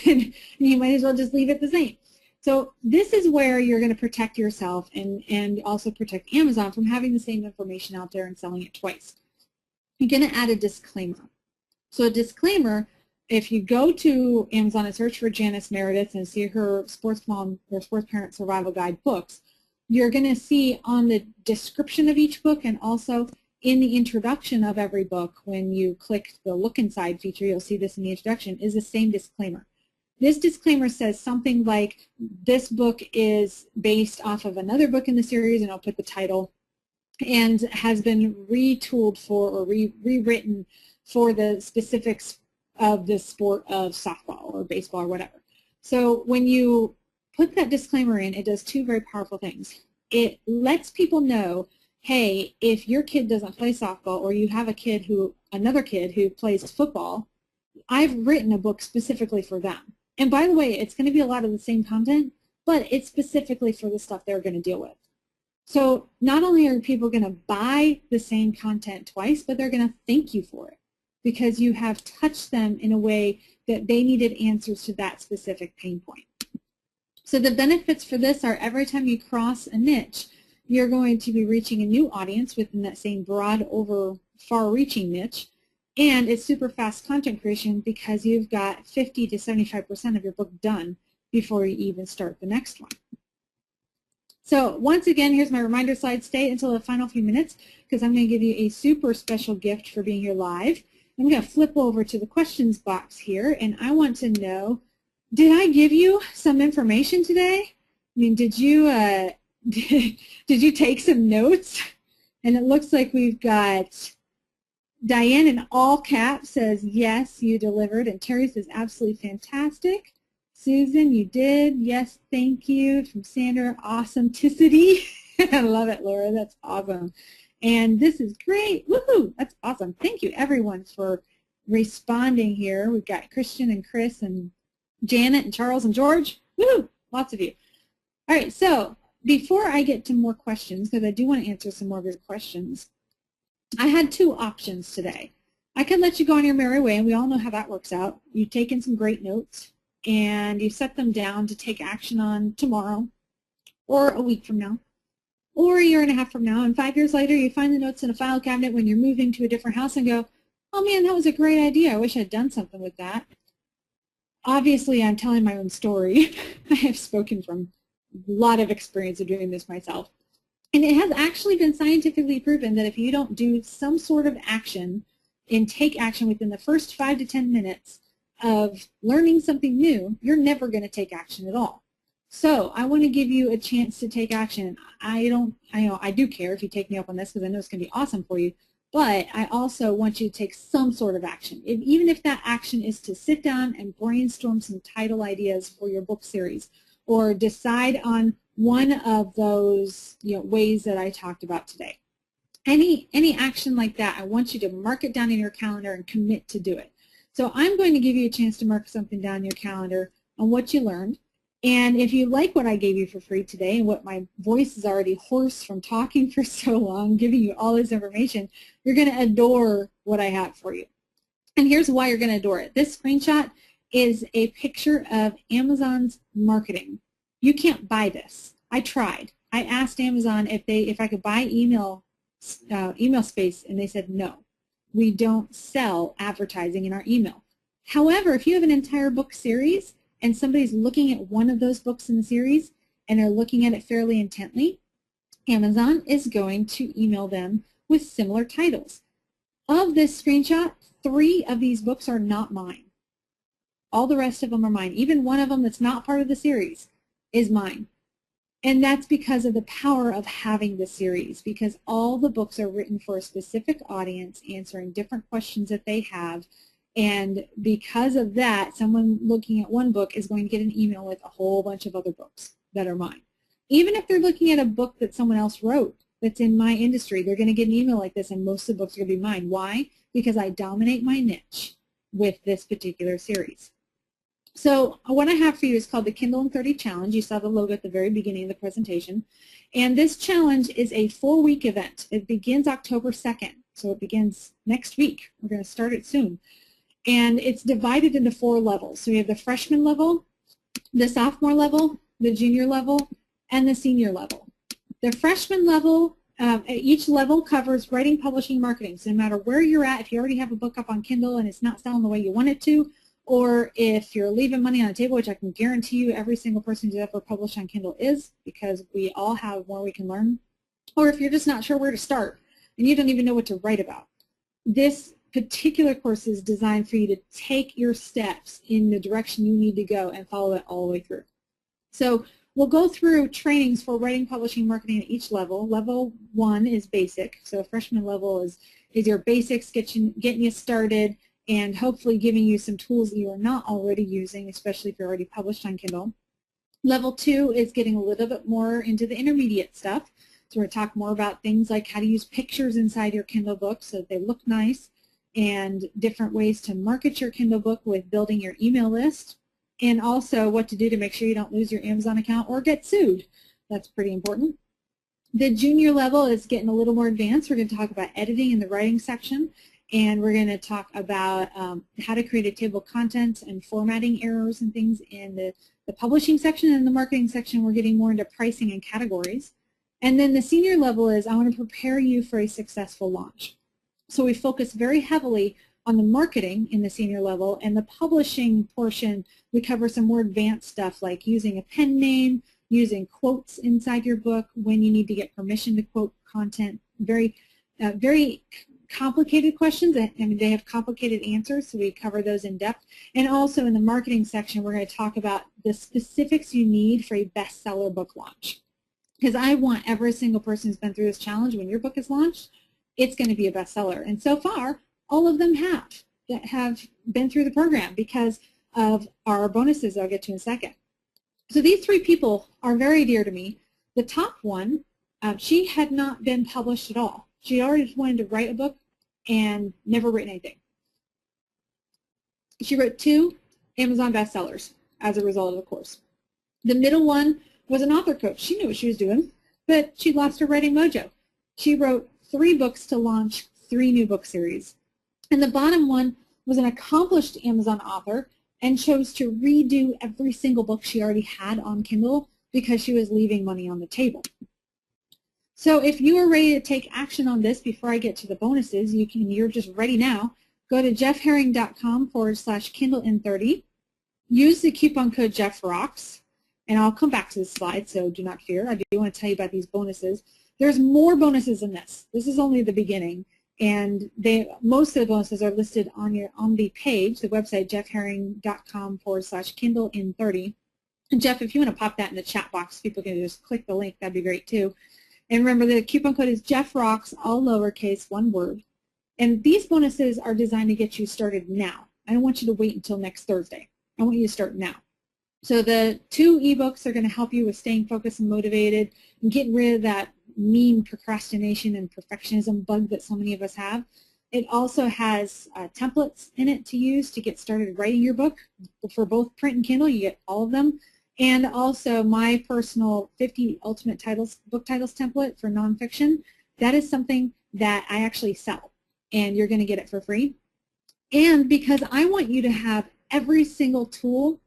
And you might as well just leave it the same. So this is where you're going to protect yourself and also protect Amazon from having the same information out there and selling it twice. You're going to add a disclaimer. So a disclaimer, if you go to Amazon and search for Janice Meredith and see her Sports Mom or Sports Parent Survival Guide books, you're going to see on the description of each book and also in the introduction of every book, when you click the Look Inside feature, you'll see this in the introduction, is the same disclaimer. This disclaimer says something like, this book is based off of another book in the series, and I'll put the title, and has been retooled for or rewritten for the specifics of the sport of softball or baseball or whatever. So when you put that disclaimer in, it does two very powerful things. It lets people know, hey, if your kid doesn't play softball or you have a kid another kid who plays football, I've written a book specifically for them. And by the way, it's going to be a lot of the same content, but it's specifically for the stuff they're going to deal with. So not only are people going to buy the same content twice, but they're going to thank you for it because you have touched them in a way that they needed answers to that specific pain point. So the benefits for this are every time you cross a niche, you're going to be reaching a new audience within that same broad, far-reaching niche, and it's super fast content creation because you've got 50 to 75% of your book done before you even start the next one. So once again, here's my reminder slide. Stay until the final few minutes because I'm going to give you a super special gift for being here live. I'm going to flip over to the questions box here, and I want to know, did I give you some information today? I mean, did you take some notes? And it looks like we've got Diane in all caps says, yes, you delivered. And Terry says, absolutely fantastic. Susan, you did. Yes, thank you. From Sandra, awesometicity. I love it, Laura. That's awesome. And this is great. Woohoo! That's awesome. Thank you, everyone, for responding here. We've got Christian and Chris and Janet and Charles and George. Woohoo! Lots of you. All right, so before I get to more questions, because I do want to answer some more of your questions, I had two options today. I could let you go on your merry way, and we all know how that works out. You've taken some great notes, and you set them down to take action on tomorrow or a week from now or a year and a half from now, and 5 years later you find the notes in a file cabinet when you're moving to a different house and go, oh man, that was a great idea. I wish I'd done something with that. Obviously, I'm telling my own story. I have spoken from a lot of experience of doing this myself. And it has actually been scientifically proven that if you don't do some sort of action and take action within the first 5 to 10 minutes of learning something new, you're never going to take action at all. So I want to give you a chance to take action. I do care if you take me up on this because I know it's going to be awesome for you, but I also want you to take some sort of action. Even if that action is to sit down and brainstorm some title ideas for your book series or decide on one of those ways that I talked about today. Any action like that, I want you to mark it down in your calendar and commit to do it. So I'm going to give you a chance to mark something down in your calendar on what you learned. And if you like what I gave you for free today and what my voice is already hoarse from talking for so long, giving you all this information, you're going to adore what I have for you. And here's why you're going to adore it. This screenshot is a picture of Amazon's marketing. You can't buy this. I tried. I asked Amazon if I could buy email space, and they said no. We don't sell advertising in our email. However, if you have an entire book series and somebody's looking at one of those books in the series and they're looking at it fairly intently, Amazon is going to email them with similar titles. Of this screenshot, 3 of these books are not mine. All the rest of them are mine. Even one of them that's not part of the series is mine. And that's because of the power of having the series, because all the books are written for a specific audience, answering different questions that they have. And because of that, someone looking at one book is going to get an email with a whole bunch of other books that are mine. Even if they're looking at a book that someone else wrote that's in my industry, they're going to get an email like this, and most of the books are going to be mine. Why? Because I dominate my niche with this particular series. So what I have for you is called the Kindle in 30 Challenge. You saw the logo at the very beginning of the presentation. And this challenge is a 4-week event. It begins October 2nd, so it begins next week. We're going to start it soon. And it's divided into 4 levels. So we have the freshman level, the sophomore level, the junior level, and the senior level. The freshman level, each level covers writing, publishing, marketing. So no matter where you're at, if you already have a book up on Kindle and it's not selling the way you want it to, or if you're leaving money on the table, which I can guarantee you every single person who's ever published on Kindle is, because we all have more we can learn, or if you're just not sure where to start and you don't even know what to write about, this particular course is designed for you to take your steps in the direction you need to go and follow it all the way through. So we'll go through trainings for writing, publishing, marketing at each level. Level 1 is basic, so freshman level is your basics, getting you started, and hopefully giving you some tools that you are not already using, especially if you're already published on Kindle. Level 2 is getting a little bit more into the intermediate stuff. So we're going to talk more about things like how to use pictures inside your Kindle book so that they look nice, and different ways to market your Kindle book with building your email list, and also what to do to make sure you don't lose your Amazon account or get sued. That's pretty important. The junior level is getting a little more advanced. We're going to talk about editing in the writing section. And we're going to talk about how to create a table of contents and formatting errors and things in the publishing section. And the marketing section, we're getting more into pricing and categories. And then the senior level is I want to prepare you for a successful launch. So we focus very heavily on the marketing in the senior level, and the publishing portion, we cover some more advanced stuff like using a pen name, using quotes inside your book when you need to get permission to quote content, very complicated questions. I mean, they have complicated answers, so we cover those in depth. And also in the marketing section, we're going to talk about the specifics you need for a bestseller book launch. Because I want every single person who's been through this challenge, when your book is launched, it's going to be a bestseller. And so far, all of them have been through the program because of our bonuses I'll get to in a second. So these 3 people are very dear to me. The top one, she had not been published at all. She already wanted to write a book and never written anything. She wrote 2 Amazon bestsellers as a result of the course. The middle one was an author coach. She knew what she was doing, but she lost her writing mojo. She wrote 3 books to launch 3 new book series. And the bottom one was an accomplished Amazon author and chose to redo every single book she already had on Kindle because she was leaving money on the table. So if you are ready to take action on this before I get to the bonuses, you're just ready now, go to jeffherring.com/Kindle in 30. Use the coupon code JeffRocks, and I'll come back to this slide, so do not fear. I do want to tell you about these bonuses. There's more bonuses in this. This is only the beginning, and most of the bonuses are listed on the page, the website, jeffherring.com/Kindle in 30. And Jeff, if you want to pop that in the chat box, people can just click the link. That'd be great too. And remember, the coupon code is JeffRocks, all lowercase, one word. And these bonuses are designed to get you started now. I don't want you to wait until next Thursday. I want you to start now. So the 2 ebooks are going to help you with staying focused and motivated and getting rid of that mean procrastination and perfectionism bug that so many of us have. It also has templates in it to use to get started writing your book. For both print and Kindle, you get all of them. And also my personal 50 ultimate book titles template for nonfiction. That is something that I actually sell, and you're going to get it for free. And because I want you to have every single tool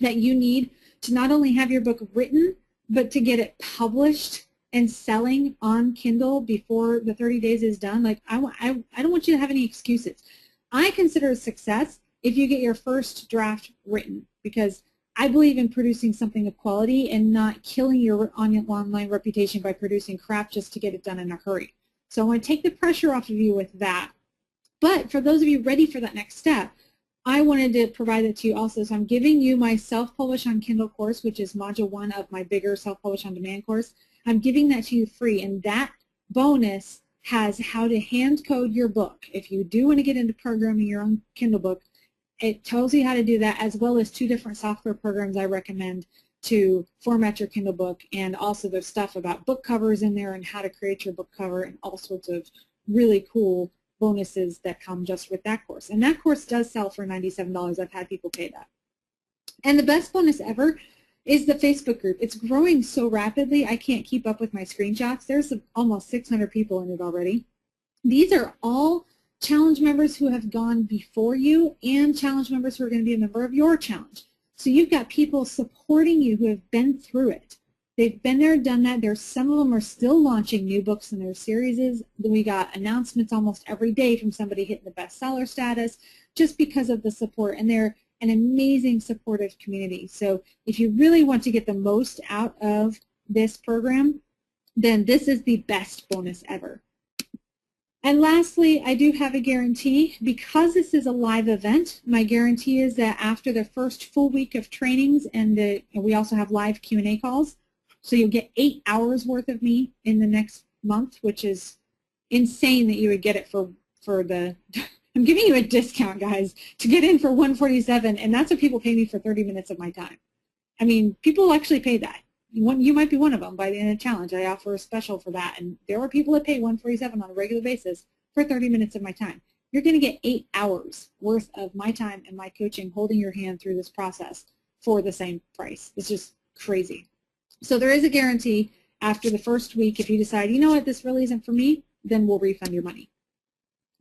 that you need to not only have your book written, but to get it published and selling on Kindle before the 30 days is done. Like I don't want you to have any excuses. I consider a success if you get your first draft written, because I believe in producing something of quality and not killing your online reputation by producing crap just to get it done in a hurry. So I want to take the pressure off of you with that. But for those of you ready for that next step, I wanted to provide it to you also. So I'm giving you my Self-Publish on Kindle course, which is Module 1 of my bigger Self-Publish on Demand course. I'm giving that to you free, and that bonus has how to hand code your book. If you do want to get into programming your own Kindle book, it tells you how to do that, as well as 2 different software programs I recommend to format your Kindle book, and also there's stuff about book covers in there and how to create your book cover and all sorts of really cool bonuses that come just with that course. And that course does sell for $97. I've had people pay that. And the best bonus ever is the Facebook group. It's growing so rapidly, I can't keep up with my screenshots. There's almost 600 people in it already. These are all challenge members who have gone before you and challenge members who are going to be a member of your challenge. So you've got people supporting you who have been through it. They've been there, done that. There's some of them are still launching new books in their series. We got announcements almost every day from somebody hitting the bestseller status just because of the support. And they're an amazing supportive community. So if you really want to get the most out of this program, then this is the best bonus ever. And lastly, I do have a guarantee. Because this is a live event, my guarantee is that after the first full week of trainings, and we also have live Q&A calls, so you'll get 8 hours worth of me in the next month, which is insane that you would get it for the, I'm giving you a discount, guys, to get in for $147, and that's what people pay me for 30 minutes of my time. I mean, people actually pay that. You might be one of them by the end of the challenge. I offer a special for that, and there are people that pay $147 on a regular basis for 30 minutes of my time. You're going to get 8 hours worth of my time and my coaching holding your hand through this process for the same price. It's just crazy. So there is a guarantee after the first week. If you decide, you know what, this really isn't for me, then we'll refund your money.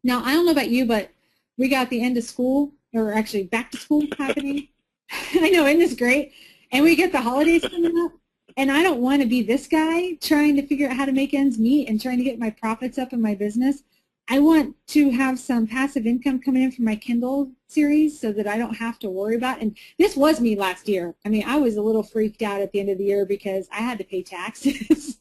Now, I don't know about you, but we got the end of school, or actually back to school happening. I know, isn't this great? And we get the holidays coming up. And I don't want to be this guy trying to figure out how to make ends meet and trying to get my profits up in my business. I want to have some passive income coming in from my Kindle series so that I don't have to worry about it. And this was me last year. I mean, I was a little freaked out at the end of the year because I had to pay taxes.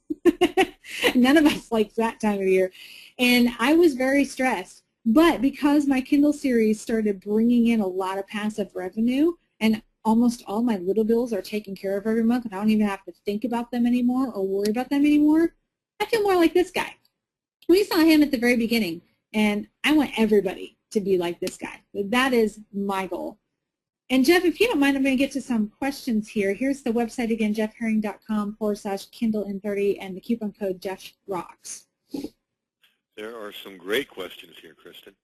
None of us likes that time of year. And I was very stressed. But because my Kindle series started bringing in a lot of passive revenue, and almost all my little bills are taken care of every month, and I don't even have to think about them anymore or worry about them anymore, I feel more like this guy. We saw him at the very beginning, and I want everybody to be like this guy. That is my goal. And Jeff, if you don't mind, I'm going to get to some questions here. Here's the website again, jeffherring.com/Kindle in30, and the coupon code JeffRocks. There are some great questions here, Kristen.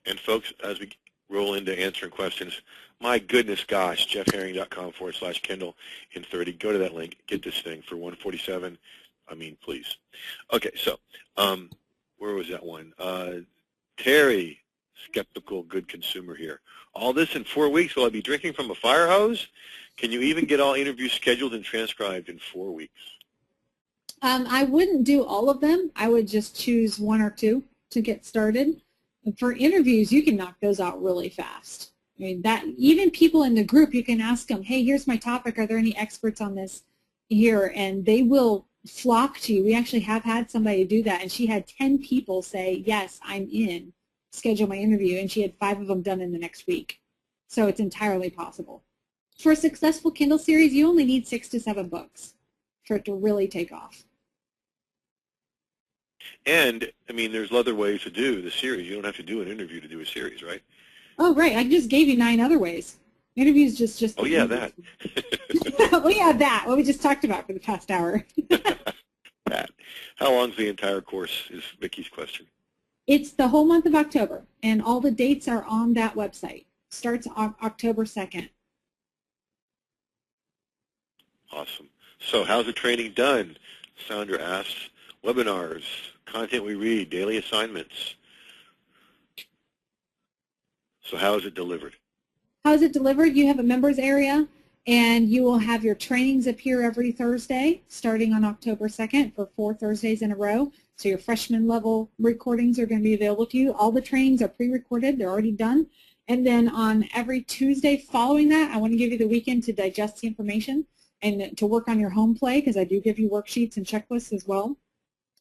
And folks, as we roll into answering questions, my goodness gosh, jeffherring.com/Kindle in30. Go to that link, get this thing for $147. I mean, please. Okay, so where was that one? Terry, skeptical good consumer here. All this in 4 weeks? Will I be drinking from a fire hose? Can you even get all interviews scheduled and transcribed in 4 weeks? I wouldn't do all of them. I would just choose 1 or 2 to get started. For interviews, you can knock those out really fast. I mean, that even people in the group, you can ask them, hey, here's my topic. Are there any experts on this here? And they will flock to you. We actually have had somebody do that, and she had 10 people say, yes, I'm in, schedule my interview, and she had 5 of them done in the next week. So it's entirely possible. For a successful Kindle series, you only need 6 to 7 books for it to really take off. And, I mean, there's other ways to do the series. You don't have to do an interview to do a series, right? Oh, right. I just gave you 9 other ways. Interviews just. Oh, yeah, that. Oh, yeah, that. What we just talked about for the past hour. That. How long's the entire course is Vicky's question. It's the whole month of October, and all the dates are on that website. Starts October 2nd. Awesome. So how's the training done? Sandra asks. Webinars, content we read, daily assignments. So how is it delivered? How is it delivered? You have a members area, and you will have your trainings appear every Thursday, starting on October 2nd for 4 Thursdays in a row. So your freshman level recordings are going to be available to you. All the trainings are pre-recorded. They're already done. And then on every Tuesday following that, I want to give you the weekend to digest the information and to work on your home play, because I do give you worksheets and checklists as well.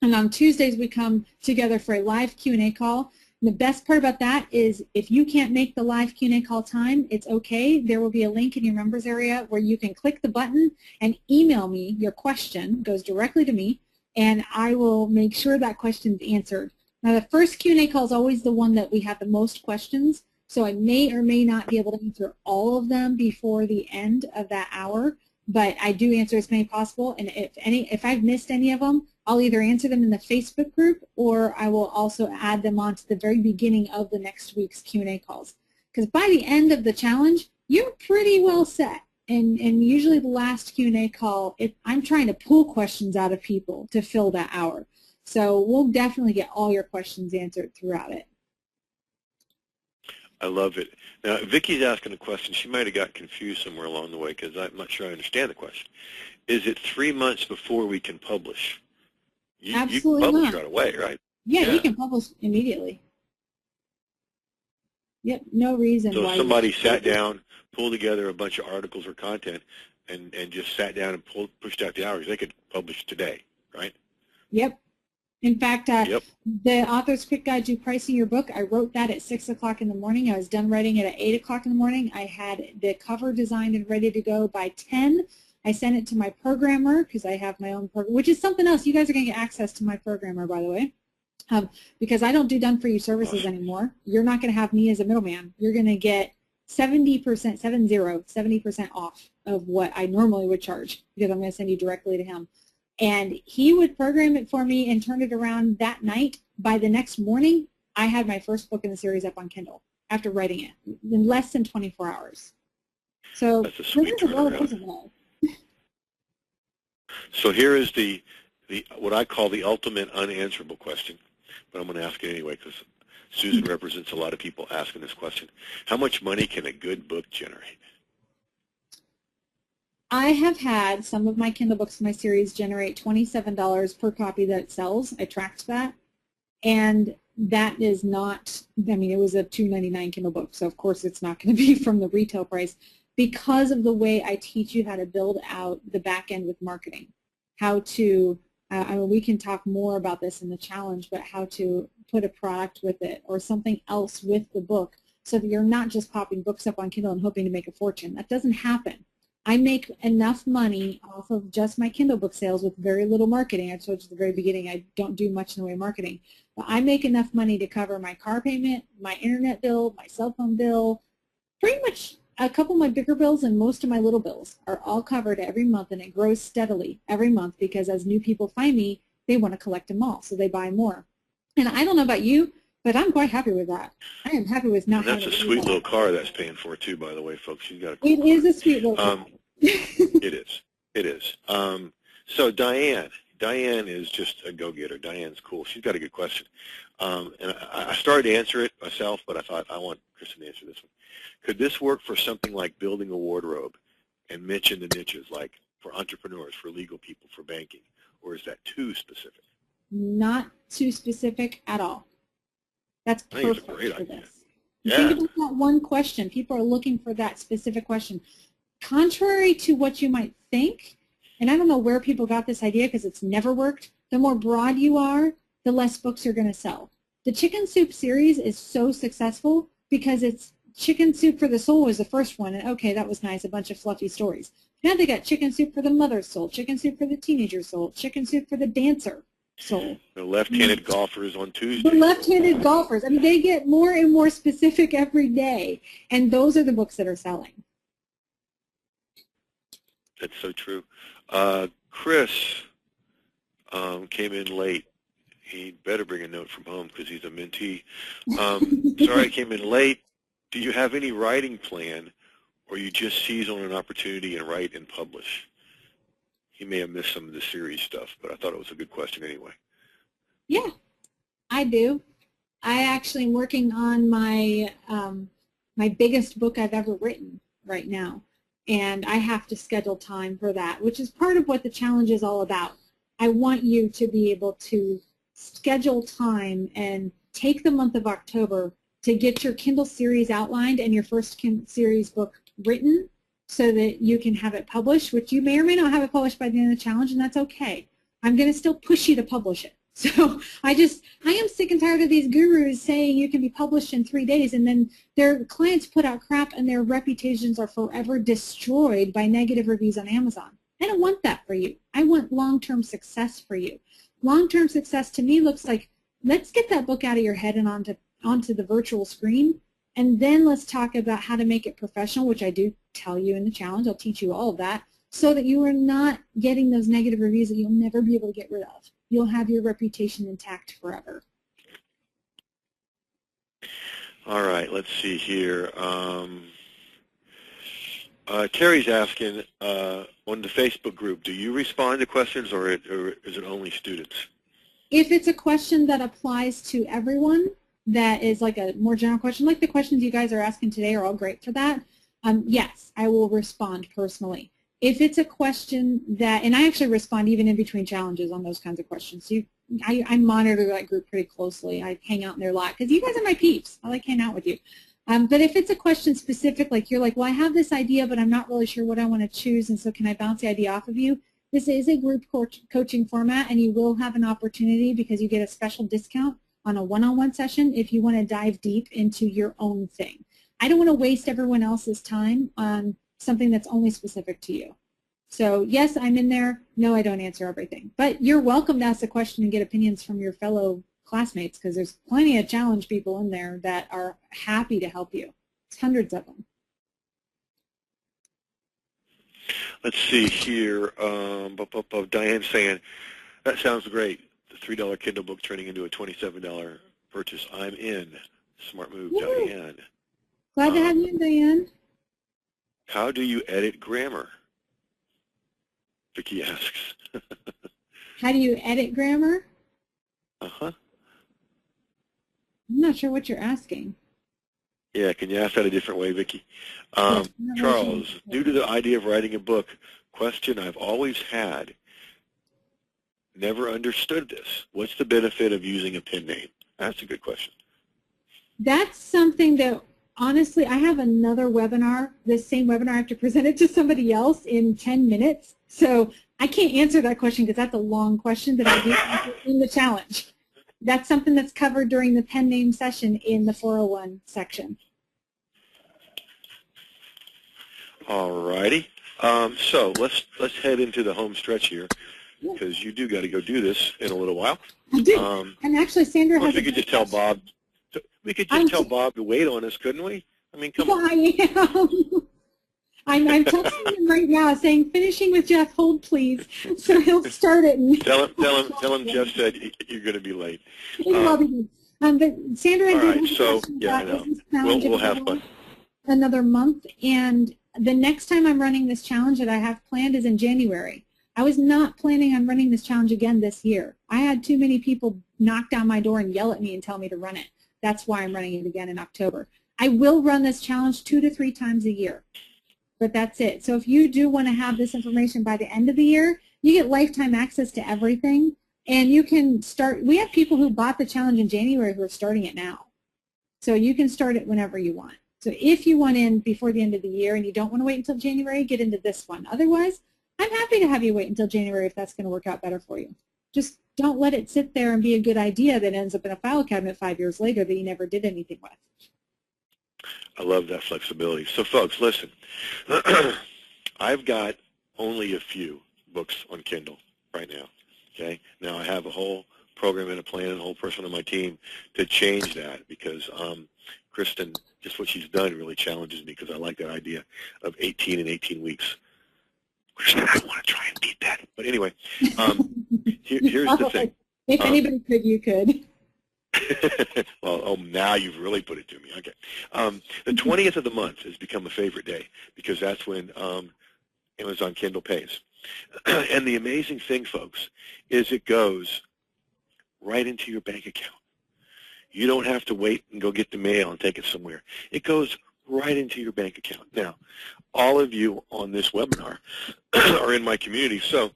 And on Tuesdays, we come together for a live Q&A call. And the best part about that is if you can't make the live Q&A call time, it's okay. There will be a link in your members area where you can click the button and email me your question. It goes directly to me, and I will make sure that question is answered. Now, the first Q&A call is always the one that we have the most questions, so I may or may not be able to answer all of them before the end of that hour, but I do answer as many as possible, and if I've missed any of them, I'll either answer them in the Facebook group, or I will also add them on to the very beginning of the next week's Q&A calls. Because by the end of the challenge, you're pretty well set. And usually the last Q&A call, I'm trying to pull questions out of people to fill that hour. So we'll definitely get all your questions answered throughout it. I love it. Now, Vicky's asking a question. She might have got confused somewhere along the way because I'm not sure I understand the question. Is it 3 months before we can publish? Absolutely you can publish not. right away, right? Yeah, you can publish immediately. Yep, no reason why. So if somebody sat down, pulled together a bunch of articles or content, and just sat down and pushed out the hours, they could publish today, right? Yep. In fact, the Author's Quick Guide to Pricing Your Book, I wrote that at 6 o'clock in the morning. I was done writing it at 8 o'clock in the morning. I had the cover designed and ready to go by 10. I sent it to my programmer, because I have my own program, which is something else. You guys are going to get access to my programmer, by the way, because I don't do done-for-you services anymore. You're not going to have me as a middleman. You're going to get 70% off of what I normally would charge, because I'm going to send you directly to him. And he would program it for me and turn it around that night. By the next morning, I had my first book in the series up on Kindle after writing it in less than 24 hours. So that's a sweet turnaround. So here is the what I call the ultimate unanswerable question, but I'm going to ask it anyway because Susan represents a lot of people asking this question. How much money can a good book generate? I have had some of my Kindle books in my series generate $27 per copy that it sells. I tracked that. And that is not, I mean, it was a $2.99 Kindle book, so of course it's not going to be from the retail price because of the way I teach you how to build out the back end with marketing. How to, I mean, we can talk more about this in the challenge, but how to put a product with it or something else with the book so that you're not just popping books up on Kindle and hoping to make a fortune. That doesn't happen. I make enough money off of just my Kindle book sales with very little marketing. I told you at the very beginning I don't do much in the way of marketing. But I make enough money to cover my car payment, my internet bill, my cell phone bill, pretty much a couple of my bigger bills and most of my little bills are all covered every month, and it grows steadily every month because as new people find me, they want to collect them all, so they buy more. And I don't know about you, but I'm quite happy with that. I am happy with not having. That's a sweet little car that's paying for it too, by the way, folks. She's got a cool It is a sweet little car. It is. It is. So Diane is just a go-getter. Diane's cool. She's got a good question. And I started to answer it myself, but I thought I want Kristen to answer this one. Could this work for something like building a wardrobe and mention the niches, like for entrepreneurs, for legal people, for banking, or is that too specific? Not too specific at all. That's perfect. I think it's a great idea. Yeah. Think about that one question. People are looking for that specific question. Contrary to what you might think, and I don't know where people got this idea because it's never worked, the more broad you are, the less books you're going to sell. The Chicken Soup series is so successful because it's Chicken Soup for the Soul was the first one, and okay, that was nice, a bunch of fluffy stories. Now they got Chicken Soup for the Mother's Soul, Chicken Soup for the Teenager's Soul, Chicken Soup for the Dancer Soul. The left-handed golfers on Tuesday. The left-handed golfers. I mean, they get more and more specific every day, and those are the books that are selling. That's so true. Chris came in late. He better bring a note from home because he's a mentee. Sorry I came in late. Do you have any writing plan, or you just seize on an opportunity and write and publish? He may have missed some of the series stuff, but I thought it was a good question anyway. Yeah, I do. I actually am working on my my biggest book I've ever written right now. And I have to schedule time for that, which is part of what the challenge is all about. I want you to be able to schedule time and take the month of October to get your Kindle series outlined and your first Kindle series book written so that you can have it published, which you may or may not have it published by the end of the challenge, and that's okay. I'm going to still push you to publish it. So I am sick and tired of these gurus saying you can be published in 3 days, and then their clients put out crap and their reputations are forever destroyed by negative reviews on Amazon. I don't want that for you. I want long-term success for you. Long-term success to me looks like, let's get that book out of your head and onto the virtual screen, and then let's talk about how to make it professional, which I do tell you in the challenge. I'll teach you all of that, so that you are not getting those negative reviews that you'll never be able to get rid of. You'll have your reputation intact forever. All right, let's see here. Terry's asking, on the Facebook group, do you respond to questions or is it only students? If it's a question that applies to everyone, that is like a more general question, like the questions you guys are asking today are all great for that, yes, I will respond personally. If it's a question that, and I actually respond even in between challenges on those kinds of questions. I monitor that group pretty closely. I hang out in there a lot because you guys are my peeps. I like hanging out with you. But if it's a question specific, like you're like, well, I have this idea, but I'm not really sure what I want to choose, and so can I bounce the idea off of you? This is a group coaching format, and you will have an opportunity because you get a special discount on a one-on-one session if you want to dive deep into your own thing. I don't want to waste everyone else's time on something that's only specific to you. So yes, I'm in there. No, I don't answer everything. But you're welcome to ask a question and get opinions from your fellow classmates because there's plenty of challenge people in there that are happy to help you. It's hundreds of them. Let's see here. Diane's saying, that sounds great. The $3 Kindle book turning into a $27 purchase. I'm in. Smart move, Woo! Diane. Glad to have you in, Diane. How do you edit grammar? Vicki asks. How do you edit grammar? Uh-huh. I'm not sure what you're asking. Yeah, can you ask that a different way, Vicki? Yes, Charles, due to the idea of writing a book, question I've always had, never understood this. What's the benefit of using a pen name? That's a good question. That's something that, honestly, I have another webinar, this same webinar, I have to present it to somebody else in 10 minutes. So I can't answer that question because that's a long question that I do answer in the challenge. That's something that's covered during the pen name session in the 401 section. All righty. So let's head into the home stretch here because you do got to go do this in a little while. I do. And actually, Sandra has. We could just tell Bob. We could just tell Bob to wait on us, couldn't we? I mean, come on. I am. I'm texting him right now saying, finishing with Jeff, hold please. So he'll start it. And tell him Jeff said you're going to be late. But Sandra and all right, so, yeah, I know. We'll have fun. Another month, and the next time I'm running this challenge that I have planned is in January. I was not planning on running this challenge again this year. I had too many people knock down my door and yell at me and tell me to run it. That's why I'm running it again in October. I will run this challenge 2 to 3 times a year. But that's it. So if you do want to have this information by the end of the year, you get lifetime access to everything. And you can start, we have people who bought the challenge in January who are starting it now. So you can start it whenever you want. So if you want in before the end of the year and you don't want to wait until January, get into this one. Otherwise, I'm happy to have you wait until January if that's going to work out better for you. Just don't let it sit there and be a good idea that ends up in a file cabinet 5 years later that you never did anything with. I love that flexibility. So, folks, listen. I've got only a few books on Kindle right now. Okay. Now I have a whole program and a plan and a whole person on my team to change that because Kristen, just what she's done really challenges me because I like that idea of 18 in 18 weeks. Kristen, I want to try and beat that. But anyway, here's the thing. If anybody could, you could. Well, now you've really put it to me. Okay. The 20th of the month has become a favorite day because that's when Amazon Kindle pays. And the amazing thing, folks, is it goes right into your bank account. You don't have to wait and go get the mail and take it somewhere. It goes right into your bank account. Now, all of you on this webinar are in my community, so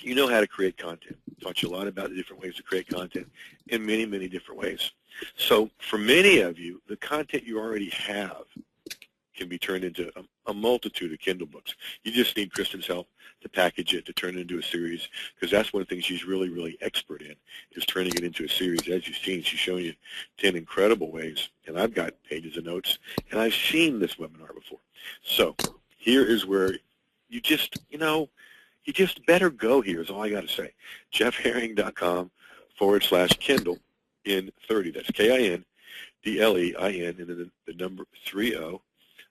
you know how to create content. I taught you a lot about the different ways to create content in many, many different ways. So for many of you, the content you already have can be turned into a multitude of Kindle books. You just need Kristen's help to package it, to turn it into a series, because that's one of the things she's really, really expert in, is turning it into a series. As you've seen, she's showing you 10 incredible ways, and I've got pages of notes, and I've seen this webinar before. So here is where you just, you just better go here is all I got to say. jeffherring.com/Kindle in 30. That's Kindlein, and then the number 30.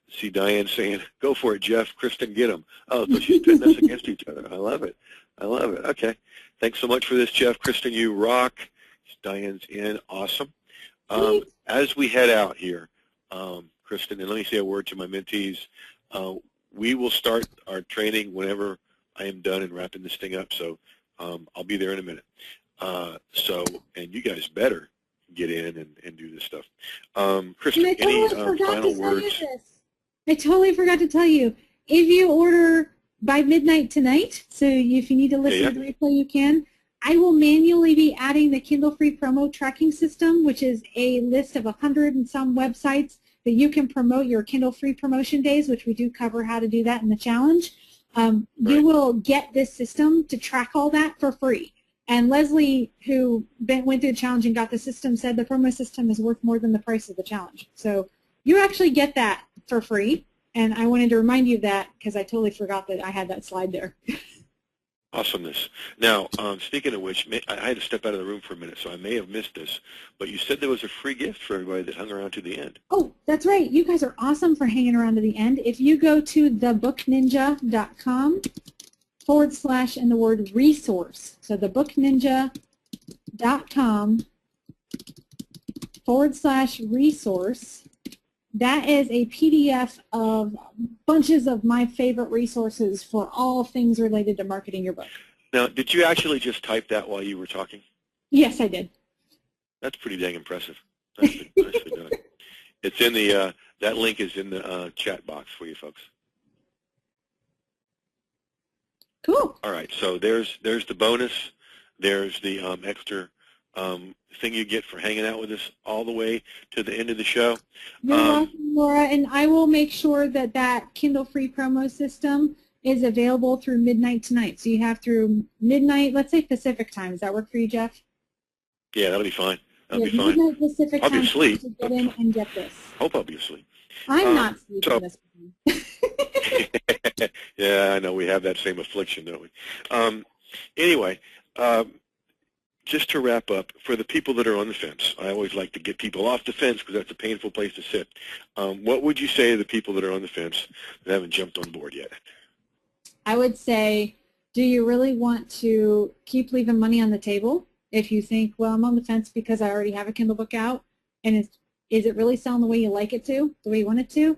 See Diane saying, go for it, Jeff. Kristen, get them. Oh, so she's pitting us against each other. I love it. I love it. Okay. Thanks so much for this, Jeff. Kristen, you rock. Diane's in. Awesome. As we head out here, Kristen, and let me say a word to my mentees. We will start our training whenever I am done and wrapping this thing up, so I'll be there in a minute. And you guys better get in and do this stuff. Kristen, any final words? I totally forgot to tell you. If you order by midnight tonight, so if you need to listen to the replay, you can. I will manually be adding the Kindle Free Promo Tracking System, which is a list of 100 and some websites that you can promote your Kindle Free promotion days, which we do cover how to do that in the challenge. You will get this system to track all that for free. And Leslie, who went through the challenge and got the system, said the promo system is worth more than the price of the challenge. So you actually get that for free, and I wanted to remind you of that because I totally forgot that I had that slide there. Awesomeness. Now, speaking of which, I had to step out of the room for a minute, so I may have missed this, but you said there was a free gift for everybody that hung around to the end. Oh, that's right. You guys are awesome for hanging around to the end. If you go to thebookninja.com / and the word resource, so thebookninja.com / resource, that is a PDF of bunches of my favorite resources for all things related to marketing your book. Now, did you actually just type that while you were talking? Yes, I did. That's pretty dang impressive. Nicely done. It's in the, that link is in the chat box for you folks. Cool. All right, so there's the bonus. There's the extra thing you get for hanging out with us all the way to the end of the show. You're welcome, Laura, and I will make sure that that Kindle Free promo system is available through midnight tonight. So you have through midnight, let's say Pacific time. Does that work for you, Jeff? Yeah, that'll be fine. That'll be fine. Midnight Pacific I'll time be asleep. to get in and get this. Hope I'll be asleep. I'm not sleeping this time. Yeah, I know. We have that same affliction, don't we? Anyway, just to wrap up, for the people that are on the fence, I always like to get people off the fence because that's a painful place to sit. What would you say to the people that are on the fence that haven't jumped on board yet? I would say, do you really want to keep leaving money on the table? If you think, well, I'm on the fence because I already have a Kindle book out, and is it really selling the way you like it to, the way you want it to?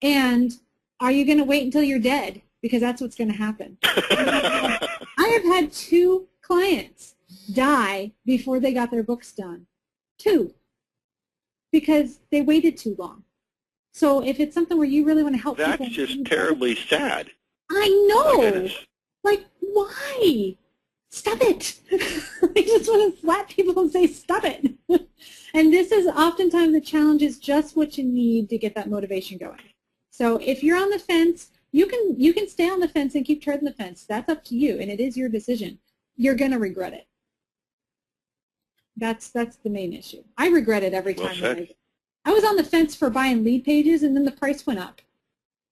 And are you going to wait until you're dead? Because that's what's going to happen. I have had 2 clients die before they got their books done. 2. Because they waited too long. So if it's something where you really want to help people. That's just terribly sad. I know. Like, why? Stop it. I just want to slap people and say, stop it. And this is oftentimes the challenge is just what you need to get that motivation going. So if you're on the fence, you can stay on the fence and keep treading the fence. That's up to you, and it is your decision. You're going to regret it. That's the main issue. I regret it every time. I was on the fence for buying lead pages, and then the price went up.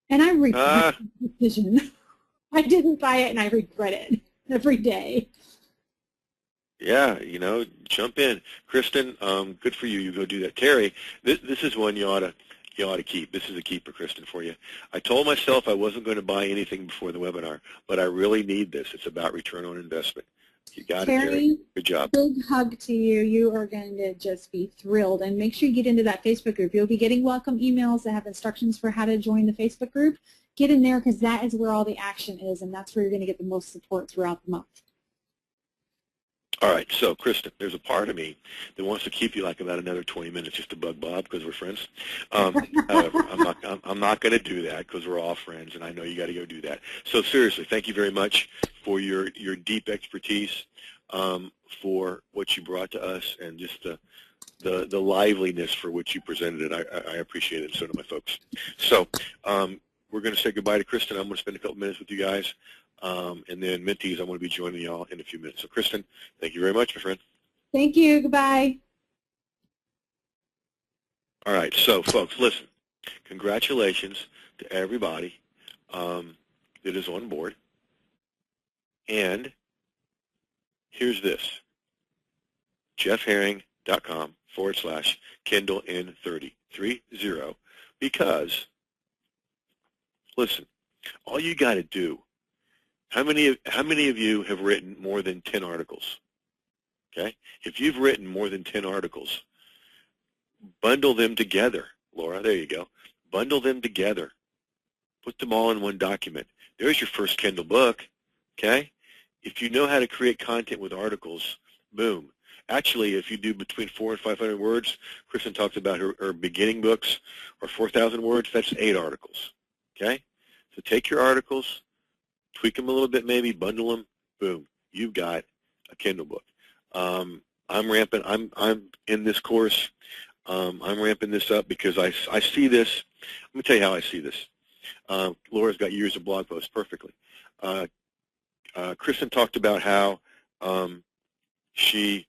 And I regret the decision. I didn't buy it, and I regret it every day. Yeah, jump in. Kristen, good for you. You go do that. Terry, this is one you ought to keep. This is a keeper, Kristen, for you. I told myself I wasn't going to buy anything before the webinar, but I really need this. It's about return on investment. You got it, Terry. Good job. Big hug to you. You are going to just be thrilled. And make sure you get into that Facebook group. You'll be getting welcome emails that have instructions for how to join the Facebook group. Get in there because that is where all the action is, and that's where you're going to get the most support throughout the month. All right, so Kristen, there's a part of me that wants to keep you like about another 20 minutes just to bug Bob because we're friends. However, I'm not going to do that because we're all friends, and I know you got to go do that. So seriously, thank you very much for your deep expertise, for what you brought to us, and just the liveliness for which you presented it. I appreciate it, and so do my folks. So we're going to say goodbye to Kristen. I'm going to spend a couple minutes with you guys. And then Mentees, I'm going to be joining y'all in a few minutes. So Kristen, thank you very much, my friend. Thank you. Goodbye. All right, so folks, listen. Congratulations to everybody that is on board. And here's this, jeffherring.com/Kindle in 30, because, listen, all you got to do, how many of you have written more than 10 articles? Okay? If you've written more than 10 articles, bundle them together. Laura, there you go. Bundle them together. Put them all in one document. There's your first Kindle book. Okay? If you know how to create content with articles, boom. Actually, if you do between 400 and 500 words, Kristen talks about her beginning books, or 4,000 words, that's 8 articles. Okay? So take your articles, tweak them a little bit maybe, bundle them, boom. You've got a Kindle book. I'm in this course. I'm ramping this up because I see this. Let me tell you how I see this. Laura's got years of blog posts perfectly. Kristen talked about how she,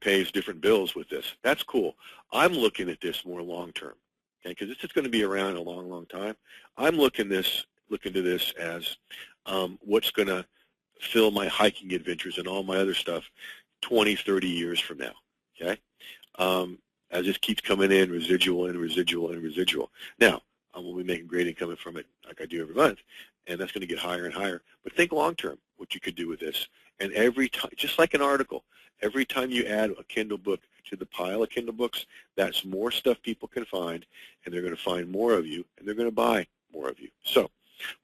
pays different bills with this. That's cool. I'm looking at this more long term, okay? Because this is going to be around a long, long time. I'm looking to this as what's going to fill my hiking adventures and all my other stuff 20, 30 years from now, okay? As this keeps coming in, residual and residual and residual. Now, I will be making great income from it like I do every month, and that's going to get higher and higher. But think long term, what you could do with this. And every time, just like an article, every time you add a Kindle book to the pile of Kindle books, that's more stuff people can find, and they're going to find more of you, and they're going to buy more of you. So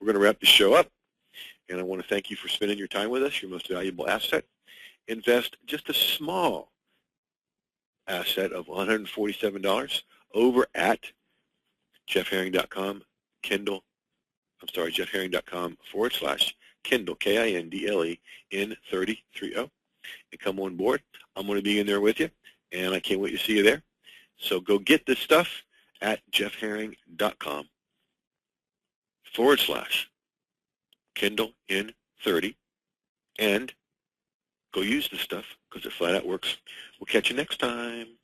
we're going to wrap the show up, and I want to thank you for spending your time with us, your most valuable asset. Invest just a small asset of $147 over at jeffherring.com, jeffherring.com/Kindle, Kindle, in 30, and come on board. I'm going to be in there with you, and I can't wait to see you there. So go get this stuff at jeffherring.com/Kindle in 30, and go use this stuff because it flat out works. We'll catch you next time.